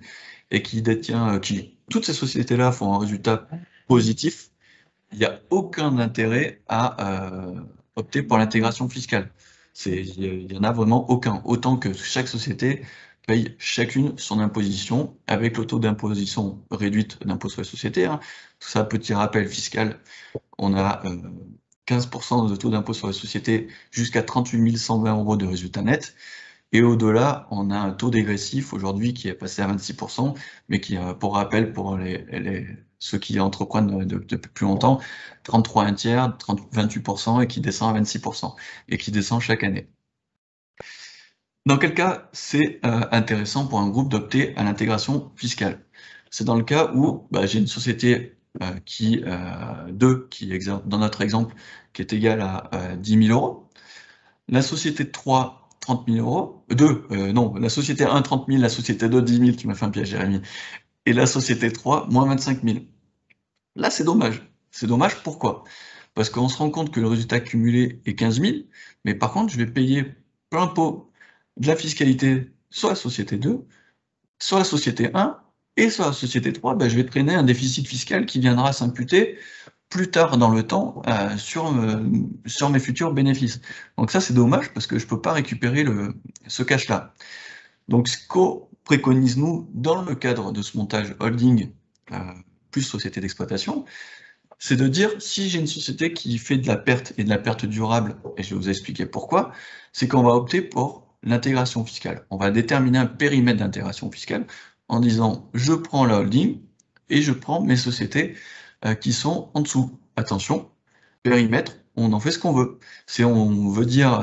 et qui détient, toutes ces sociétés-là font un résultat positif. Il n'y a aucun intérêt à opter pour l'intégration fiscale. Il y en a vraiment aucun. Autant que chaque société paye chacune son imposition avec le taux d'imposition réduite d'impôt sur les sociétés, hein. Tout ça, petit rappel fiscal, on a 15% de taux d'impôt sur les sociétés jusqu'à 38 120 euros de résultat net. Et au-delà, on a un taux dégressif aujourd'hui qui est passé à 26%, mais qui, pour rappel, pour ceux qui entreprennent depuis plus longtemps, 33 un tiers, 28%, et qui descend à 26%, et qui descend chaque année. Dans quel cas c'est intéressant pour un groupe d'opter à l'intégration fiscale? C'est dans le cas où j'ai une société qui dans notre exemple, qui est égale à 10 000 euros. La société 3, 30 000 euros. Non, la société 1, 30 000, la société 2, 10 000, tu m'as fait un piège, Jérémy. Et la société 3, moins 25 000. Là, c'est dommage. C'est dommage, pourquoi? Parce qu'on se rend compte que le résultat cumulé est 15 000, mais par contre, je vais payer plein pot de la fiscalité sur la société 2, sur la société 1, et sur la société 3, je vais traîner un déficit fiscal qui viendra s'imputer plus tard dans le temps sur mes futurs bénéfices. Donc ça, c'est dommage parce que je ne peux pas récupérer ce cash-là. Donc ce qu'on préconise, nous, dans le cadre de ce montage holding plus société d'exploitation, c'est de dire, si j'ai une société qui fait de la perte, et de la perte durable, et je vais vous expliquer pourquoi, c'est qu'on va opter pour l'intégration fiscale. On va déterminer un périmètre d'intégration fiscale en disant, je prends la holding et je prends mes sociétés qui sont en dessous. Attention, périmètre, on en fait ce qu'on veut. Si on veut dire,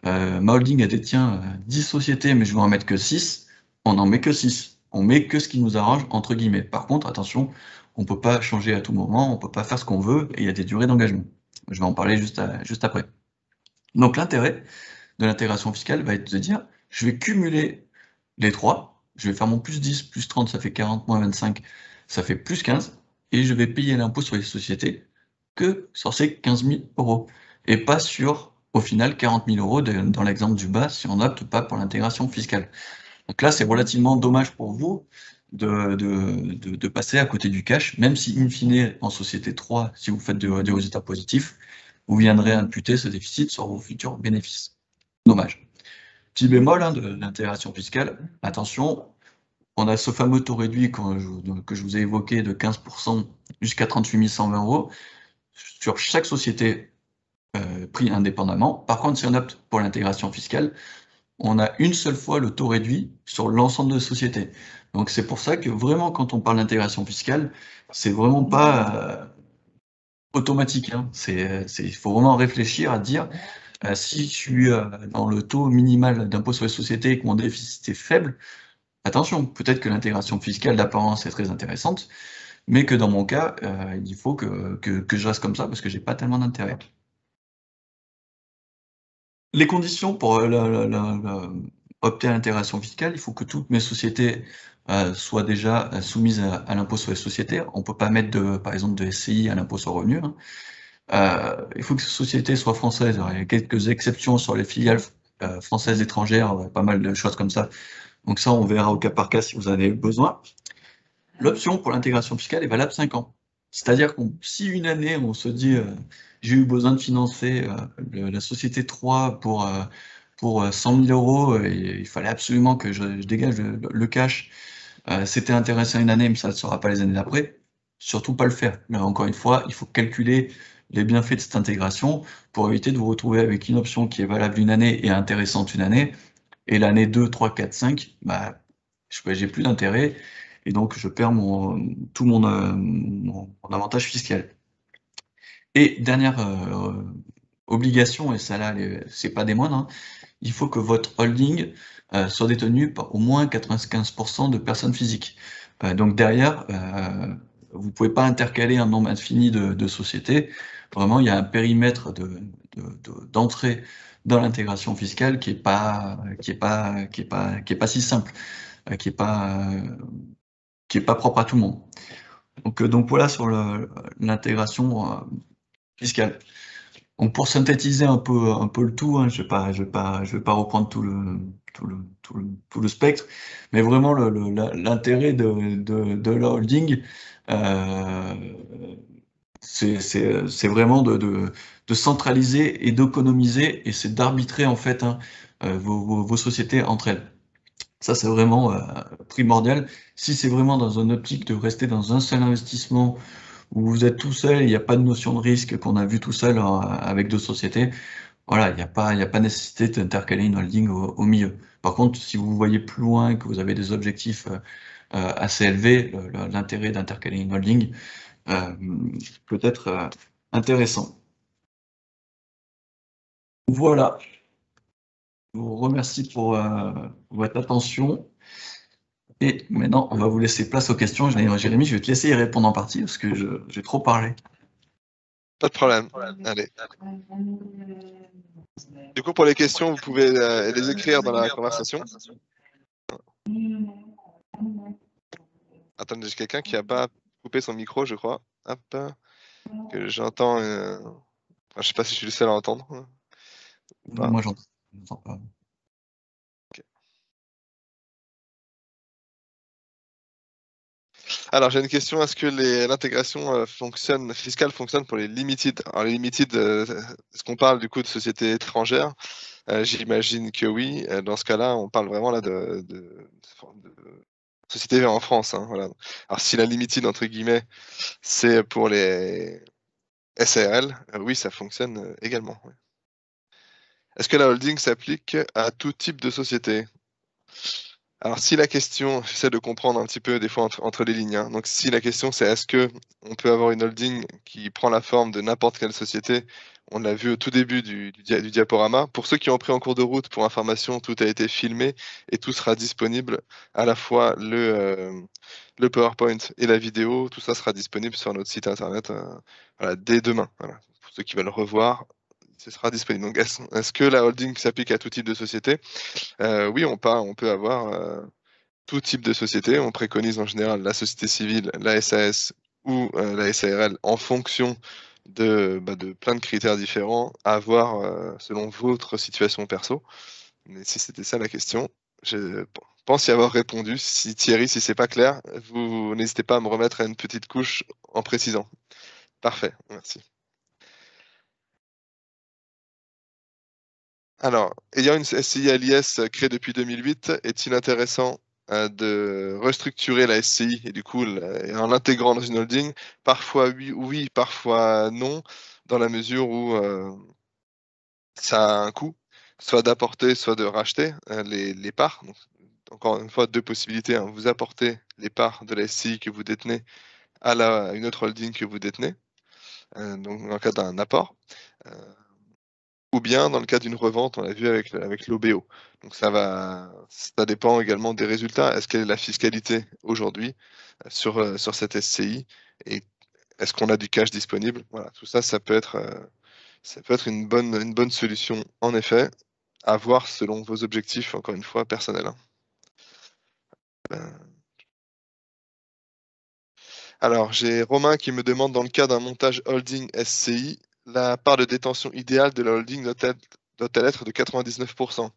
ma holding elle détient 10 sociétés, mais je veux en mettre que 6, on n'en met que 6. On met que ce qui nous arrange, entre guillemets. Par contre, attention, on ne peut pas changer à tout moment, on ne peut pas faire ce qu'on veut, et il y a des durées d'engagement. Je vais en parler juste après. Donc l'intérêt de l'intégration fiscale va être de dire, je vais cumuler les trois, je vais faire mon plus 10, plus 30, ça fait 40, moins 25, ça fait plus 15, et je vais payer l'impôt sur les sociétés que sur ces 15 000 euros, et pas sur, au final, 40 000 euros dans l'exemple du bas, si on n'opte pas pour l'intégration fiscale. Donc là, c'est relativement dommage pour vous de passer à côté du cash, même si, in fine, en société 3, si vous faites des résultats positifs, vous viendrez imputer ce déficit sur vos futurs bénéfices. Dommage. Petit bémol de l'intégration fiscale, attention, on a ce fameux taux réduit que je vous ai évoqué de 15% jusqu'à 38 120 euros sur chaque société pris indépendamment. Par contre, si on opte pour l'intégration fiscale, on a une seule fois le taux réduit sur l'ensemble de sociétés. Donc c'est pour ça que vraiment, quand on parle d'intégration fiscale, c'est vraiment pas automatique. Hein. Il faut vraiment réfléchir à dire si je suis dans le taux minimal d'impôt sur les sociétés et que mon déficit est faible, attention, peut-être que l'intégration fiscale d'apparence est très intéressante, mais que dans mon cas, il faut que je reste comme ça parce que j'ai pas tellement d'intérêt. Les conditions pour opter à l'intégration fiscale, il faut que toutes mes sociétés soient déjà soumises à l'impôt sur les sociétés. On peut pas mettre par exemple de SCI à l'impôt sur le revenu. Hein. Il faut que ces sociétés soient françaises. Alors, il y a quelques exceptions sur les filiales françaises étrangères, pas mal de choses comme ça. Donc ça, on verra au cas par cas si vous en avez besoin. L'option pour l'intégration fiscale est valable 5 ans. C'est-à-dire que si une année, on se dit j'ai eu besoin de financer la société 3 pour 100 000 euros et il fallait absolument que je dégage le cash, c'était intéressant une année, mais ça ne sera pas les années d'après, surtout pas le faire. Mais encore une fois, il faut calculer les bienfaits de cette intégration pour éviter de vous retrouver avec une option qui est valable une année et intéressante une année, et l'année 2, 3, 4, 5, bah, j'ai plus d'intérêt, et donc je perds tout mon avantage fiscal. Et dernière obligation, et ça là, c'est pas des moindres, hein, il faut que votre holding soit détenu par au moins 95% de personnes physiques. Donc derrière, vous ne pouvez pas intercaler un nombre infini de sociétés. Vraiment, il y a un périmètre d'entrée dans l'intégration fiscale qui est pas si simple, qui est pas propre à tout le monde. Donc voilà sur l'intégration fiscale. Donc pour synthétiser un peu le tout, hein, je vais pas reprendre tout le spectre, mais vraiment l'intérêt de la holding, c'est vraiment de centraliser et d'économiser, et c'est d'arbitrer en fait vos sociétés entre elles. Ça, c'est vraiment primordial. Si c'est vraiment dans une optique de rester dans un seul investissement où vous êtes tout seul, il n'y a pas de notion de risque qu'on a vu tout seul avec deux sociétés, voilà, il n'y a pas nécessité d'intercaler une holding au milieu. Par contre, si vous voyez plus loin, que vous avez des objectifs assez élevés, l'intérêt d'intercaler une holding peut être intéressant. Voilà. Je vous remercie pour votre attention. Et maintenant, on va vous laisser place aux questions. Jérémy, je vais te laisser y répondre en partie parce que j'ai trop parlé. Pas de problème. Allez. Du coup, pour les questions, vous pouvez les écrire dans la conversation. Attendez, j'ai quelqu'un qui n'a pas coupé son micro, je crois. Hop. Que j'entends. Je sais pas si je suis le seul à entendre. Moi, j'entends pas. Okay. Alors, j'ai une question. Est-ce que l'intégration fiscale fonctionne pour les limited? Alors, les limited, est-ce qu'on parle du coup de sociétés étrangères? J'imagine que oui. Dans ce cas-là, on parle vraiment là de sociétés en France. Hein, voilà. Alors, si la limited, entre guillemets, c'est pour les SARL, oui, ça fonctionne également. Ouais. Est-ce que la holding s'applique à tout type de société? Alors, si la question, j'essaie de comprendre un petit peu des fois entre les lignes, hein. Donc, si la question c'est est-ce que on peut avoir une holding qui prend la forme de n'importe quelle société? On l'a vu au tout début du diaporama. Pour ceux qui ont pris en cours de route, pour information, tout a été filmé et tout sera disponible, à la fois le PowerPoint et la vidéo, tout ça sera disponible sur notre site internet, voilà, dès demain. Voilà. Pour ceux qui veulent revoir, ce sera disponible. Donc, est-ce que la holding s'applique à tout type de société? Oui, on peut avoir tout type de société. On préconise en général la société civile, la SAS ou la SARL en fonction de plein de critères différents à voir selon votre situation perso. Mais si c'était ça la question, je pense y avoir répondu. Si Thierry, si c'est pas clair, vous n'hésitez pas à me remettre à une petite couche en précisant. Parfait, merci. Alors, ayant une SCI à l'IS créée depuis 2008, est-il intéressant de restructurer la SCI et du coup, en l'intégrant dans une holding? Parfois oui, oui, parfois non, dans la mesure où ça a un coût, soit d'apporter, soit de racheter les parts. Donc, encore une fois, deux possibilités, hein. Vous apportez les parts de la SCI que vous détenez à une autre holding que vous détenez, donc dans le cas d'un apport. Euh, ou bien dans le cas d'une revente, on l'a vu avec l'OBO. Donc ça dépend également des résultats. Est-ce quelle est la fiscalité aujourd'hui sur cette SCI et est-ce qu'on a du cash disponible? Voilà, tout ça, ça peut être une bonne solution en effet, à voir selon vos objectifs, encore une fois, personnels, hein. Euh, Alors, j'ai Romain qui me demande dans le cas d'un montage holding SCI, la part de détention idéale de la holding doit-elle être de 99%?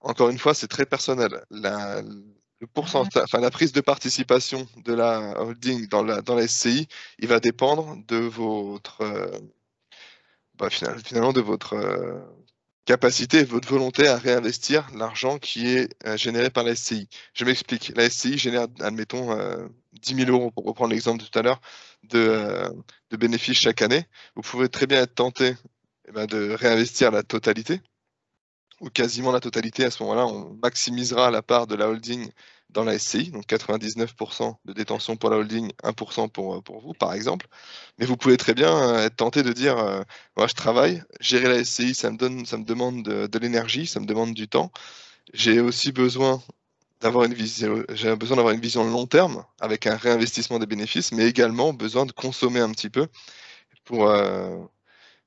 Encore une fois, c'est très personnel. Le pourcentage, enfin, la prise de participation de la holding dans la SCI, il va dépendre de votre, finalement, de votre capacité et votre volonté à réinvestir l'argent qui est généré par la SCI. Je m'explique. La SCI génère, admettons, 10 000 euros, pour reprendre l'exemple de tout à l'heure, de bénéfices chaque année. Vous pouvez très bien être tenté de réinvestir la totalité ou quasiment la totalité. À ce moment-là, on maximisera la part de la holding dans la SCI, donc 99% de détention pour la holding, 1% pour vous, par exemple. Mais vous pouvez très bien être tenté de dire, moi je travaille, gérer la SCI, ça me demande de l'énergie, ça me demande du temps. J'ai aussi besoin j'ai besoin d'avoir une vision long terme avec un réinvestissement des bénéfices, mais également besoin de consommer un petit peu pour,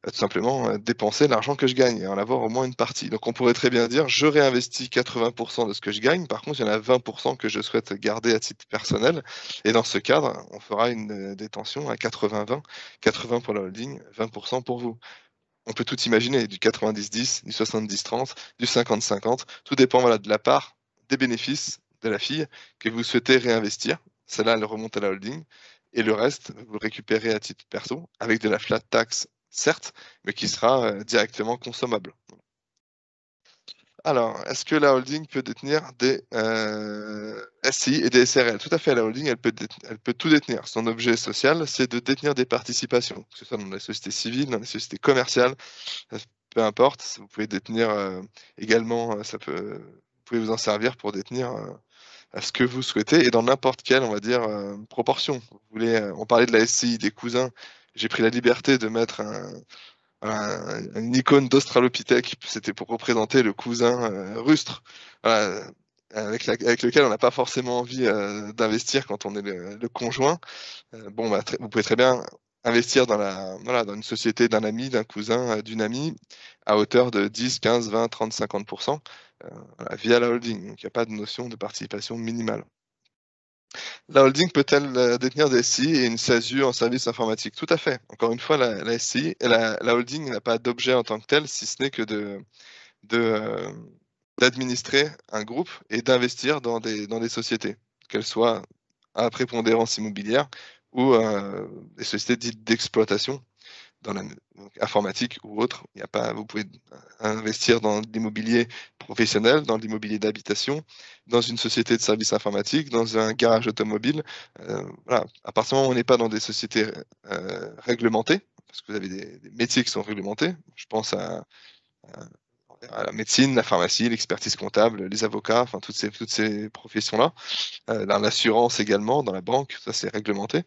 tout simplement dépenser l'argent que je gagne et en avoir au moins une partie. Donc on pourrait très bien dire, je réinvestis 80% de ce que je gagne, par contre il y en a 20% que je souhaite garder à titre personnel, et dans ce cadre, on fera une détention à 80-20, 80 pour la holding, 20% pour vous. On peut tout imaginer, du 90-10, du 70-30, du 50-50, tout dépend voilà, de la part des bénéfices de la fille que vous souhaitez réinvestir. Celle-là, elle remonte à la holding. Et le reste, vous le récupérez à titre perso, avec de la flat tax, certes, mais qui sera directement consommable. Alors, est-ce que la holding peut détenir des SCI et des SRL? Tout à fait, la holding, elle peut tout détenir. Son objet social, c'est de détenir des participations, que ce soit dans les sociétés civiles, dans les sociétés commerciales, peu importe. Vous pouvez détenir également, vous pouvez vous en servir pour détenir ce que vous souhaitez et dans n'importe quelle, on va dire, proportion. Vous voulez, on parlait de la SCI des cousins. J'ai pris la liberté de mettre une icône d'Australopithèque. C'était pour représenter le cousin rustre, voilà, avec lequel on n'a pas forcément envie d'investir quand on est le conjoint. Bon, vous pouvez très bien investir voilà, dans une société d'un ami, d'un cousin, d'une amie, à hauteur de 10, 15, 20, 30, 50%, voilà, via la holding. Donc, il n'y a pas de notion de participation minimale. La holding peut-elle détenir des SCI et une SASU en service informatique? Tout à fait. Encore une fois, la SCI, la holding n'a pas d'objet en tant que tel, si ce n'est que de, d'administrer un groupe et d'investir dans des sociétés, qu'elles soient à prépondérance immobilière ou des sociétés dites d'exploitation dans la donc informatique ou autre. Il y a pas, vous pouvez investir dans l'immobilier professionnel, dans l'immobilier d'habitation, dans une société de services informatiques, dans un garage automobile. Voilà. À partir du moment où on n'est pas dans des sociétés réglementées, parce que vous avez des métiers qui sont réglementés, je pense à la médecine, la pharmacie, l'expertise comptable, les avocats, enfin toutes ces professions-là. Dans l'assurance également, dans la banque, ça c'est réglementé.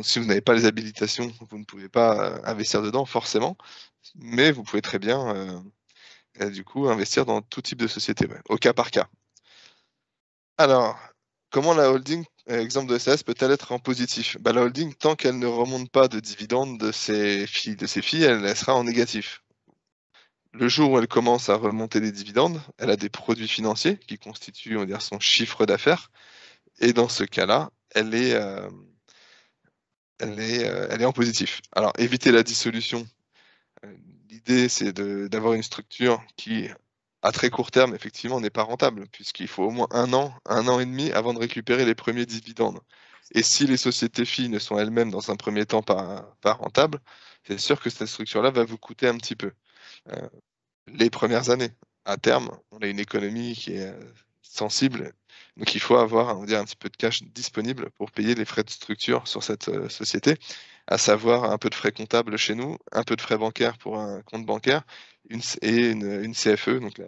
Si vous n'avez pas les habilitations, vous ne pouvez pas investir dedans forcément, mais vous pouvez très bien du coup investir dans tout type de société, ouais, au cas par cas. Alors, comment la holding, exemple de SAS, peut-elle être en positif? Bah, la holding, tant qu'elle ne remonte pas de dividendes de ses filles, elle sera en négatif. Le jour où elle commence à remonter des dividendes, elle a des produits financiers qui constituent, on va dire, son chiffre d'affaires. Et dans ce cas-là, elle est en positif. Alors, éviter la dissolution. L'idée, c'est d'avoir une structure qui, à très court terme, effectivement, n'est pas rentable, puisqu'il faut au moins un an et demi avant de récupérer les premiers dividendes. Et si les sociétés filles ne sont elles-mêmes, dans un premier temps, pas rentables, c'est sûr que cette structure-là va vous coûter un petit peu. Les premières années. À terme, on a une économie qui est sensible, donc il faut avoir, on va dire, un petit peu de cash disponible pour payer les frais de structure sur cette société, à savoir un peu de frais comptables chez nous, un peu de frais bancaires pour un compte bancaire, et une CFE, donc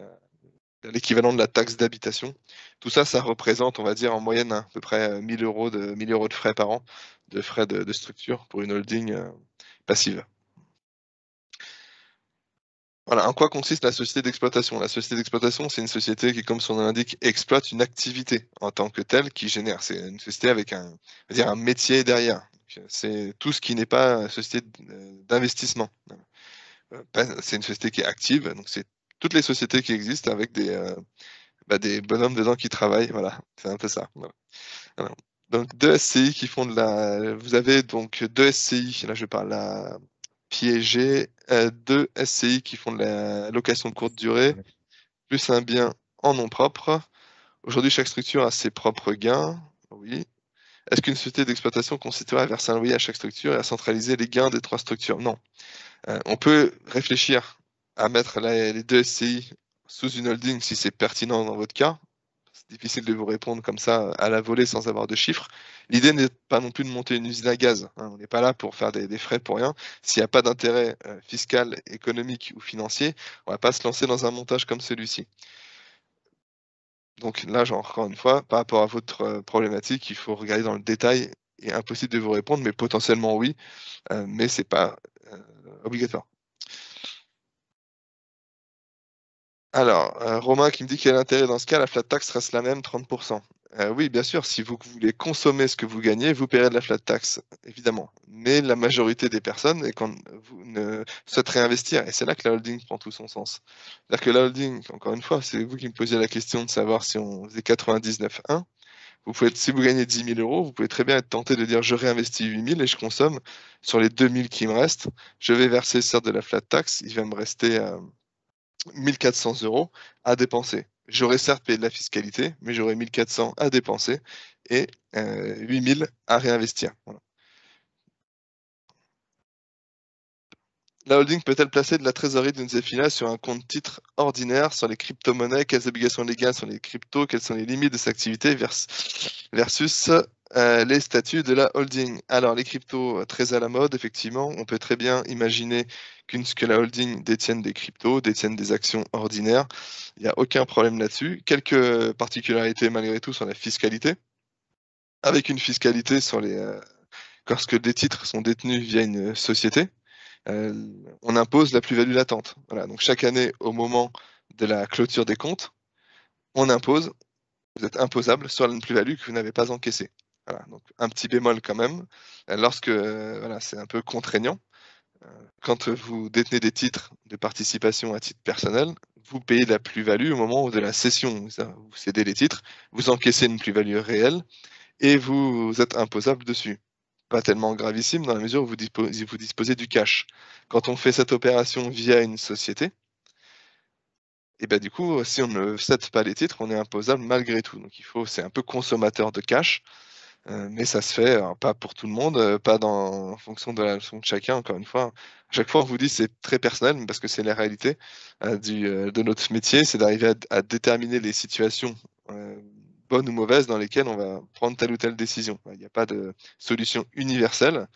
l'équivalent de la taxe d'habitation. Tout ça, ça représente, on va dire, en moyenne à peu près 1000 euros de frais par an, de frais de structure pour une holding passive. Voilà, en quoi consiste la société d'exploitation? La société d'exploitation, c'est une société qui, comme son nom l'indique, exploite une activité en tant que telle qui génère. C'est une société avec on va dire un métier derrière. C'est tout ce qui n'est pas une société d'investissement. C'est une société qui est active, donc c'est toutes les sociétés qui existent avec des bonhommes dedans qui travaillent. Voilà, c'est un peu ça. Voilà. Alors, donc deux SCI qui font vous avez donc deux SCI, là je parle la piégé, deux SCI qui font de la location de courte durée, plus un bien en nom propre. Aujourd'hui, chaque structure a ses propres gains. Oui. Est-ce qu'une société d'exploitation consisterait à verser un loyer à chaque structure et à centraliser les gains des trois structures? Non. On peut réfléchir à mettre les deux SCI sous une holding si c'est pertinent dans votre cas. C'est difficile de vous répondre comme ça à la volée sans avoir de chiffres. L'idée n'est pas non plus de monter une usine à gaz, hein. On n'est pas là pour faire des frais pour rien. S'il n'y a pas d'intérêt fiscal, économique ou financier, on ne va pas se lancer dans un montage comme celui-ci. Donc là, encore une fois, par rapport à votre problématique, il faut regarder dans le détail. Il est impossible de vous répondre, mais potentiellement oui, mais c'est pas obligatoire. Alors, Romain qui me dit quel intérêt dans ce cas, la flat tax reste la même, 30%. Oui, bien sûr, si vous voulez consommer ce que vous gagnez, vous paierez de la flat tax, évidemment. Mais la majorité des personnes, et quand vous ne souhaitez réinvestir, et c'est là que la holding prend tout son sens. C'est-à-dire que la holding, encore une fois, c'est vous qui me posiez la question de savoir si on faisait 99,1. Si vous gagnez 10 000 euros, vous pouvez très bien être tenté de dire je réinvestis 8 000 et je consomme sur les 2 000 qui me restent. Je vais verser certes de la flat tax, il va me rester 1400 euros à dépenser. J'aurais certes payé de la fiscalité, mais j'aurais 1400 à dépenser et 8000 à réinvestir. Voilà. La holding peut-elle placer de la trésorerie d'une de ses filiales sur un compte titre ordinaire sur les crypto-monnaies? Quelles obligations légales sont les cryptos? Quelles sont les limites de cette activité versus les statuts de la holding? Alors, les cryptos, très à la mode, effectivement. On peut très bien imaginer que la holding détienne des cryptos, détienne des actions ordinaires. Il n'y a aucun problème là-dessus. Quelques particularités malgré tout sur la fiscalité. Avec une fiscalité sur lorsque des titres sont détenus via une société, on impose la plus-value latente. Voilà, donc chaque année, au moment de la clôture des comptes, on impose, vous êtes imposable sur une plus-value que vous n'avez pas encaissée. Voilà, donc un petit bémol quand même, lorsque voilà, c'est un peu contraignant. Quand vous détenez des titres de participation à titre personnel, vous payez de la plus-value au moment de la cession. Vous cédez les titres, vous encaissez une plus-value réelle et vous êtes imposable dessus. Pas tellement gravissime dans la mesure où vous disposez du cash. Quand on fait cette opération via une société, et ben du coup, si on ne cède pas les titres, on est imposable malgré tout. Donc c'est un peu consommateur de cash, mais ça se fait pas pour tout le monde, pas en fonction de la leçon de chacun. Encore une fois, à chaque fois on vous dit c'est très personnel parce que c'est la réalité de notre métier, c'est d'arriver à déterminer les situations bonnes ou mauvaises dans lesquelles on va prendre telle ou telle décision. Il n'y a pas de solution universelle.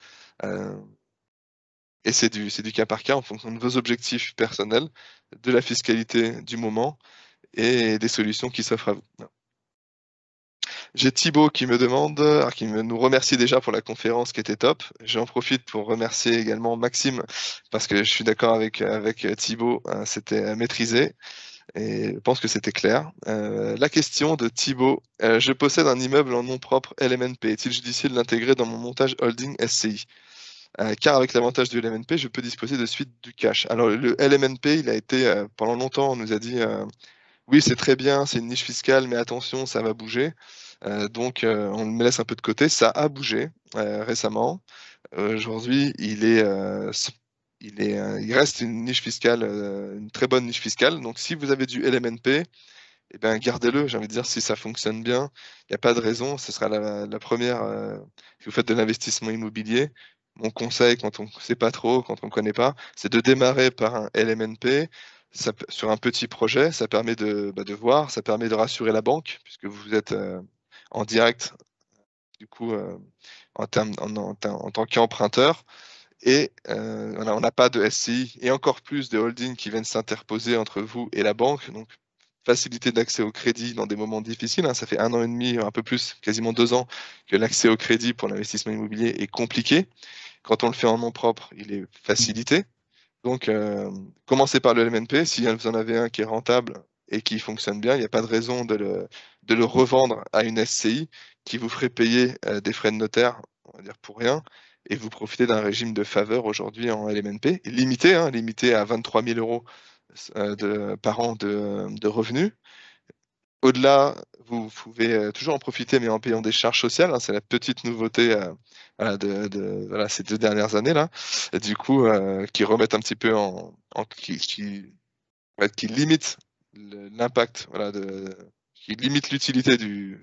Et c'est du cas par cas en fonction de vos objectifs personnels, de la fiscalité du moment et des solutions qui s'offrent à vous. Voilà. J'ai Thibaut qui me demande, nous remercie déjà pour la conférence qui était top. J'en profite pour remercier également Maxime parce que je suis d'accord avec Thibaut, c'était maîtrisé et je pense que c'était clair. La question de Thibaut, je possède un immeuble en nom propre LMNP. Est-il judicieux de l'intégrer dans mon montage holding SCI? Car avec l'avantage du LMNP, je peux disposer de suite du cash. Alors le LMNP, il a été pendant longtemps, on nous a dit oui, c'est très bien, c'est une niche fiscale, mais attention, ça va bouger. Donc, on le laisse un peu de côté. Ça a bougé récemment. Aujourd'hui, il reste une niche fiscale, une très bonne niche fiscale. Donc, si vous avez du LMNP, eh ben, gardez-le. J'ai envie de dire, si ça fonctionne bien, il n'y a pas de raison. Ce sera la première. Si vous faites de l'investissement immobilier, mon conseil, quand on ne sait pas trop, quand on ne connaît pas, c'est de démarrer par un LMNP. Sur un petit projet, ça permet de voir, ça permet de rassurer la banque, puisque vous êtes en direct, du coup, en tant qu'emprunteur. Et voilà, on n'a pas de SCI et encore plus de holdings qui viennent s'interposer entre vous et la banque. Donc, facilité d'accès au crédit dans des moments difficiles, hein. Ça fait 1 an et demi, un peu plus, quasiment 2 ans, que l'accès au crédit pour l'investissement immobilier est compliqué. Quand on le fait en nom propre, il est facilité. Donc, commencez par le LMNP. Si vous en avez un qui est rentable et qui fonctionne bien, il n'y a pas de raison de le revendre à une SCI qui vous ferait payer des frais de notaire, on va dire pour rien, et vous profitez d'un régime de faveur aujourd'hui en LMNP, limité, hein, limité à 23 000 euros par an de revenus. Au-delà, vous pouvez toujours en profiter, mais en payant des charges sociales, hein. C'est la petite nouveauté voilà, voilà, ces 2 dernières années là, et du coup, qui remettent un petit peu qui limite l'impact, voilà, qui limite l'utilité du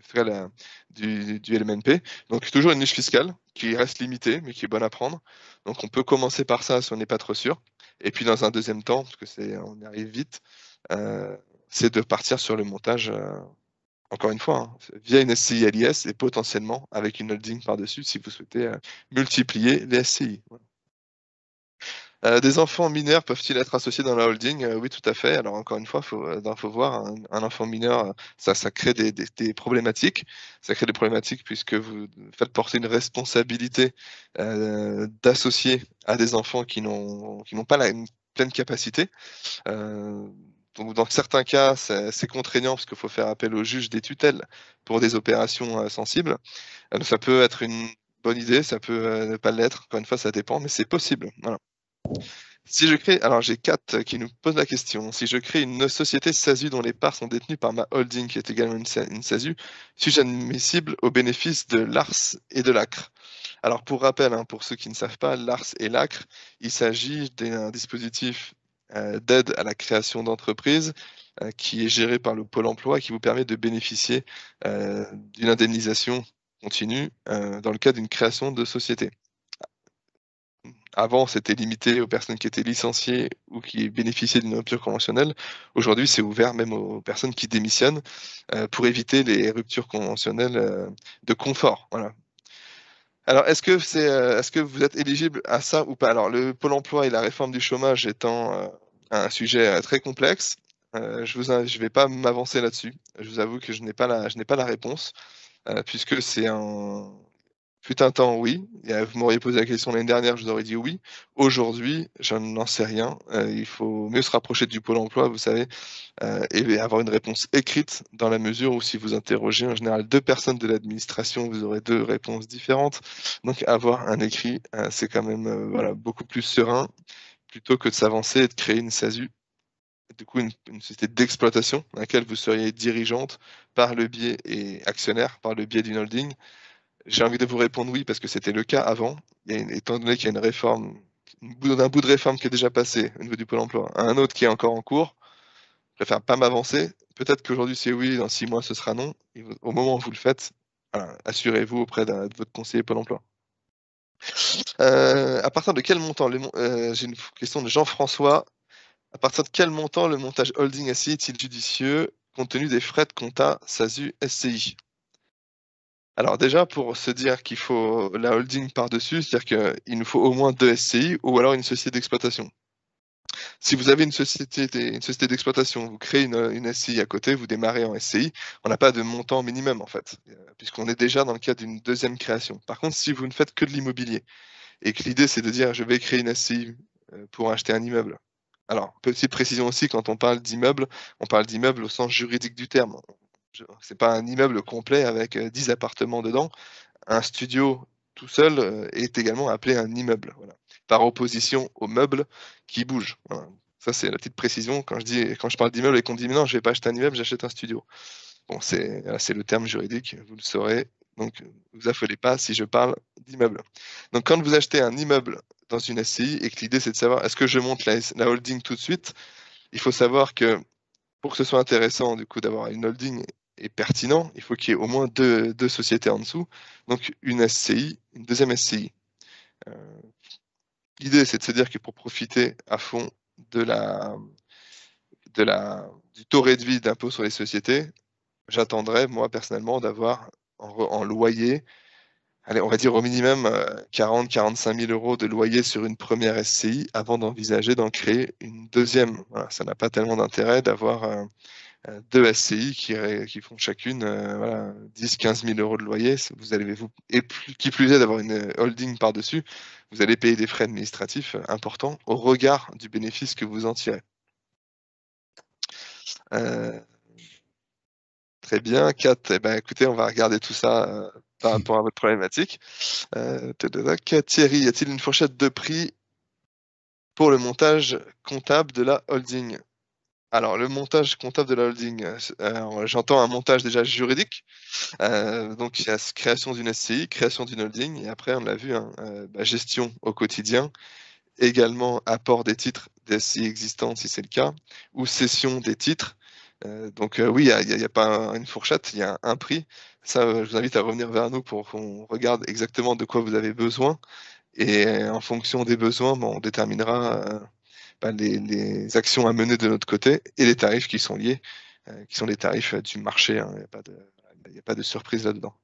LMNP. Donc toujours une niche fiscale qui reste limitée, mais qui est bonne à prendre. Donc on peut commencer par ça si on n'est pas trop sûr. Et puis dans un deuxième temps, parce que on y arrive vite, euh, c'est de partir sur le montage, encore une fois, hein, via une SCI à l'IS et potentiellement avec une holding par-dessus si vous souhaitez multiplier les SCI. Voilà. Des enfants mineurs peuvent-ils être associés dans la holding? Oui, tout à fait. Alors encore une fois, faut voir, un enfant mineur, ça crée des problématiques. Ça crée des problématiques puisque vous faites porter une responsabilité d'associer à des enfants qui n'ont pas une pleine capacité. Donc dans certains cas, c'est contraignant parce qu'il faut faire appel au juge des tutelles pour des opérations sensibles. Ça peut être une bonne idée, ça peut ne pas l'être. Encore une fois, ça dépend, mais c'est possible. Voilà. Si je crée, alors j'ai Kat qui nous pose la question. Si je crée une société SASU dont les parts sont détenues par ma holding, qui est également une SASU, suis-je admissible au bénéfice de l'ARS et de l'ACRE? Alors pour rappel, hein, pour ceux qui ne savent pas, l'ARS et l'ACRE, il s'agit d'un dispositif d'aide à la création d'entreprises qui est géré par le Pôle emploi et qui vous permet de bénéficier d'une indemnisation continue dans le cas d'une création de société. Avant, c'était limité aux personnes qui étaient licenciées ou qui bénéficiaient d'une rupture conventionnelle. Aujourd'hui, c'est ouvert même aux personnes qui démissionnent pour éviter les ruptures conventionnelles de confort. Voilà. Alors, est-ce que vous êtes éligible à ça ou pas? Alors, le Pôle emploi et la réforme du chômage étant un sujet très complexe, je vais pas m'avancer là-dessus. Je vous avoue que je n'ai pas la réponse, puisque c'est un fut un temps, oui. Vous m'auriez posé la question l'année dernière, je vous aurais dit oui. Aujourd'hui, je n'en sais rien. Il faut mieux se rapprocher du Pôle emploi, vous savez, et avoir une réponse écrite dans la mesure où si vous interrogez en général 2 personnes de l'administration, vous aurez 2 réponses différentes. Donc avoir un écrit, c'est quand même, voilà, beaucoup plus serein plutôt que de s'avancer et de créer une SASU. Du coup, une société d'exploitation dans laquelle vous seriez dirigeante par le biais et actionnaire par le biais d'une holding. J'ai envie de vous répondre oui, parce que c'était le cas avant. Étant donné qu'il y a une réforme, un bout de réforme qui est déjà passé au niveau du Pôle emploi, un autre qui est encore en cours, je préfère pas m'avancer. Peut-être qu'aujourd'hui c'est oui, dans 6 mois ce sera non. Et au moment où vous le faites, voilà, assurez-vous auprès de votre conseiller Pôle emploi. À partir de quel montant j'ai une question de Jean-François. À partir de quel montant le montage holding SCI est-il judicieux compte tenu des frais de compta SASU SCI? Alors déjà, pour se dire qu'il faut la holding par-dessus, c'est-à-dire qu'il nous faut au moins 2 SCI ou alors une société d'exploitation. Si vous avez une société d'exploitation, vous créez une SCI à côté, vous démarrez en SCI, on n'a pas de montant minimum en fait, puisqu'on est déjà dans le cadre d'une deuxième création. Par contre, si vous ne faites que de l'immobilier et que l'idée c'est de dire je vais créer une SCI pour acheter un immeuble. Alors, petite précision aussi, quand on parle d'immeuble, on parle d'immeuble au sens juridique du terme. C'est pas un immeuble complet avec 10 appartements dedans. Un studio tout seul est également appelé un immeuble, voilà, par opposition au meuble qui bouge. Voilà. Ça, c'est la petite précision. Quand je parle d'immeuble et qu'on me dit mais non, je vais pas acheter un immeuble, j'achète un studio. Bon, c'est le terme juridique, vous le saurez. Donc, ne vous affolez pas si je parle d'immeuble. Donc, quand vous achetez un immeuble dans une SCI et que l'idée c'est de savoir est-ce que je monte la holding tout de suite, il faut savoir que pour que ce soit intéressant du coup d'avoir une holding et pertinent, il faut qu'il y ait au moins deux sociétés en dessous, donc une SCI, une deuxième SCI. L'idée c'est de se dire que pour profiter à fond du taux réduit d'impôt sur les sociétés, j'attendrais moi personnellement d'avoir en loyer, allez, on va dire au minimum 40-45 000 euros de loyer sur une première SCI avant d'envisager d'en créer une deuxième. Voilà, ça n'a pas tellement d'intérêt d'avoir deux SCI qui font chacune voilà, 10-15 000 euros de loyer. Et qui plus est d'avoir une holding par-dessus, vous allez payer des frais administratifs importants au regard du bénéfice que vous en tirez. Euh, Très bien. Kat, eh ben, écoutez, on va regarder tout ça par rapport à votre problématique. Thierry, y a-t-il une fourchette de prix pour le montage comptable de la holding? Alors, le montage comptable de la holding, j'entends un montage déjà juridique. Donc, il y a création d'une SCI, création d'une holding, et après, on l'a vu, hein, gestion au quotidien, également apport des titres des SCI existants, si c'est le cas, ou cession des titres. Donc, oui, il n'y a pas une fourchette, il y a un prix. Ça, je vous invite à revenir vers nous pour qu'on regarde exactement de quoi vous avez besoin. Et en fonction des besoins, on déterminera les actions à mener de notre côté et les tarifs qui sont liés, qui sont les tarifs du marché, hein. Il n'y a pas de surprise là-dedans.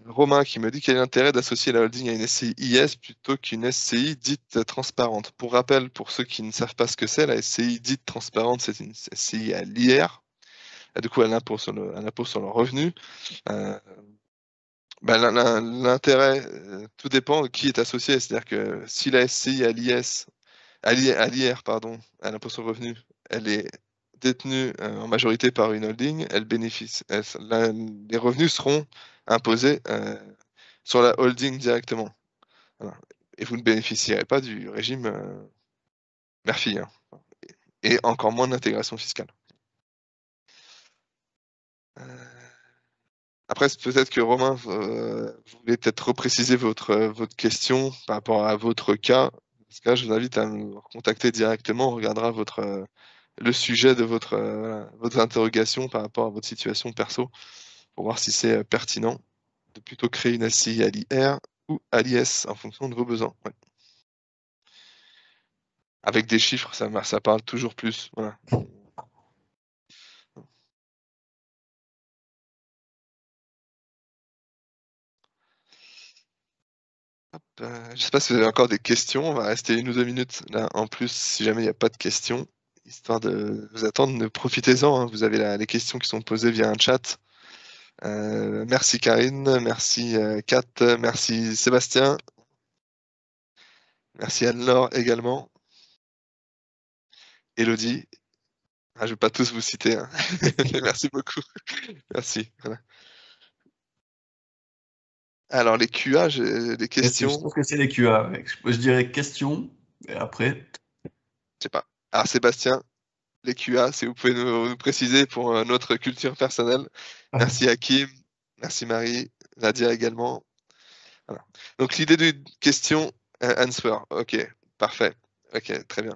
Romain qui me dit quel est l'intérêt d'associer la holding à une SCI IS plutôt qu'une SCI dite transparente. Pour rappel, pour ceux qui ne savent pas ce que c'est, la SCI dite transparente, c'est une SCI à l'IR, du coup à l'impôt sur le revenu. L'intérêt, tout dépend de qui est associé. C'est-à-dire que si la SCI à l'IS, à l'IR, pardon, à l'impôt sur le revenu, elle est détenue en majorité par une holding, les revenus seront imposés sur la holding directement. Voilà. Et vous ne bénéficierez pas du régime mère-fille, hein. Et encore moins d'intégration fiscale. Après, peut-être que Romain, vous voulez peut-être repréciser votre question par rapport à votre cas. Dans ce cas, je vous invite à me contacter directement. On regardera le sujet de votre interrogation par rapport à votre situation perso pour voir si c'est pertinent de plutôt créer une SCI à l'IR ou à l'IS en fonction de vos besoins. Ouais. Avec des chiffres, ça parle toujours plus. Voilà. Je ne sais pas si vous avez encore des questions. On va rester 1 ou 2 minutes là en plus si jamais il n'y a pas de questions, histoire de vous attendre. Profitez-en, hein. Vous avez les questions qui sont posées via un chat. Merci Karine, merci Kat, merci Sébastien, merci Anne-Laure également, Elodie. Je ne vais pas tous vous citer, hein. Merci beaucoup. Merci. Voilà. Alors les QA, j'ai des questions. Je pense que c'est les QA. Je dirais question, et après. Je sais pas. Alors Sébastien, les QA, si vous pouvez nous préciser pour notre culture personnelle. Merci Hakim, merci Marie, Nadia également. Voilà. Donc l'idée de question answer. Ok, parfait. Ok, très bien.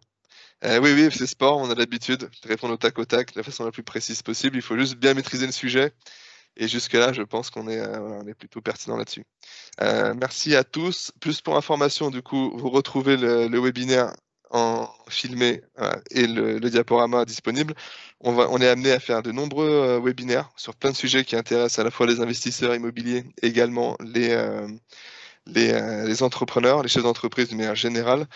Oui, c'est sport, on a l'habitude de répondre au tac au tac de la façon la plus précise possible. Il faut juste bien maîtriser le sujet. Et jusque-là, je pense qu'on est plutôt pertinent là-dessus. Merci à tous. Plus pour information, du coup, vous retrouvez le webinaire en filmé et le diaporama disponible, on est amené à faire de nombreux webinaires sur plein de sujets qui intéressent à la fois les investisseurs immobiliers, également les entrepreneurs, les chefs d'entreprise de manière générale,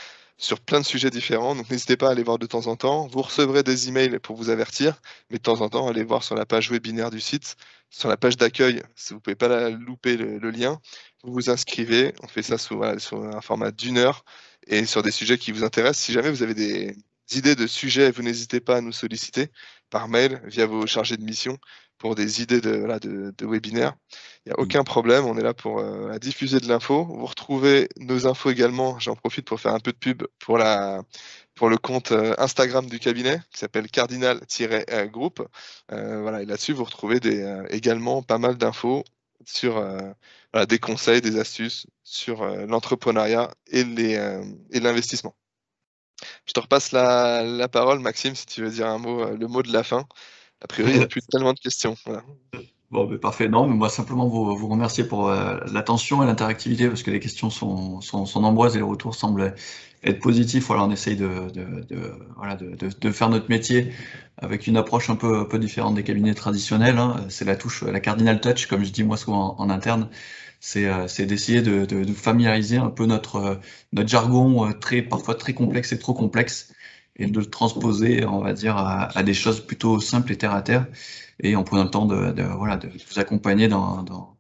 sur plein de sujets différents. Donc n'hésitez pas à aller voir de temps en temps. Vous recevrez des emails pour vous avertir, mais de temps en temps, allez voir sur la page webinaire du site, sur la page d'accueil, si vous ne pouvez pas louper le lien, vous vous inscrivez. On fait ça sur un format d'1 heure et sur des sujets qui vous intéressent. Si jamais vous avez des idées de sujets, vous n'hésitez pas à nous solliciter par mail via vos chargés de mission pour des idées de webinaires. Il n'y a aucun problème, on est là pour diffuser de l'info. Vous retrouvez nos infos également, j'en profite pour faire un peu de pub pour le compte Instagram du cabinet qui s'appelle Cardinal-Group. Voilà, et là-dessus, vous retrouvez également pas mal d'infos sur des conseils, des astuces sur l'entrepreneuriat et l'investissement. Je te repasse la parole, Maxime, si tu veux dire un mot, le mot de la fin. A priori, il n'y a plus tellement de questions. Voilà. Bon, mais parfait. Non, mais moi, simplement vous remercier pour l'attention et l'interactivité, parce que les questions sont nombreuses et les retours semblent être positifs. Voilà, on essaye de faire notre métier avec une approche un peu différente des cabinets traditionnels, hein. C'est la touche, la cardinal touch, comme je dis moi souvent en interne. C'est d'essayer de familiariser un peu notre jargon parfois très complexe et trop complexe, et de le transposer, on va dire, à des choses plutôt simples et terre à terre, et en prenant le temps de vous accompagner dans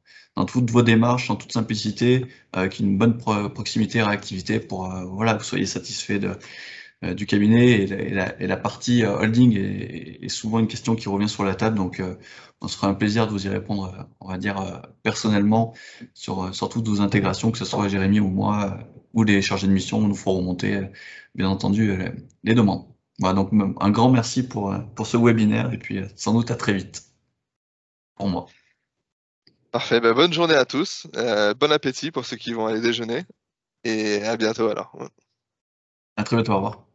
toutes vos démarches, en toute simplicité, avec une bonne proximité et réactivité pour voilà, que vous soyez satisfait du cabinet. Et la partie holding est souvent une question qui revient sur la table, donc on se fera un plaisir de vous y répondre, on va dire, personnellement, sur toutes vos intégrations, que ce soit Jérémy ou moi, ou les chargés de mission, nous ferons remonter, bien entendu, les demandes. Voilà, donc un grand merci pour ce webinaire, et puis sans doute à très vite pour moi. Parfait, bah, bonne journée à tous, bon appétit pour ceux qui vont aller déjeuner, et à bientôt alors. À très bientôt, au revoir.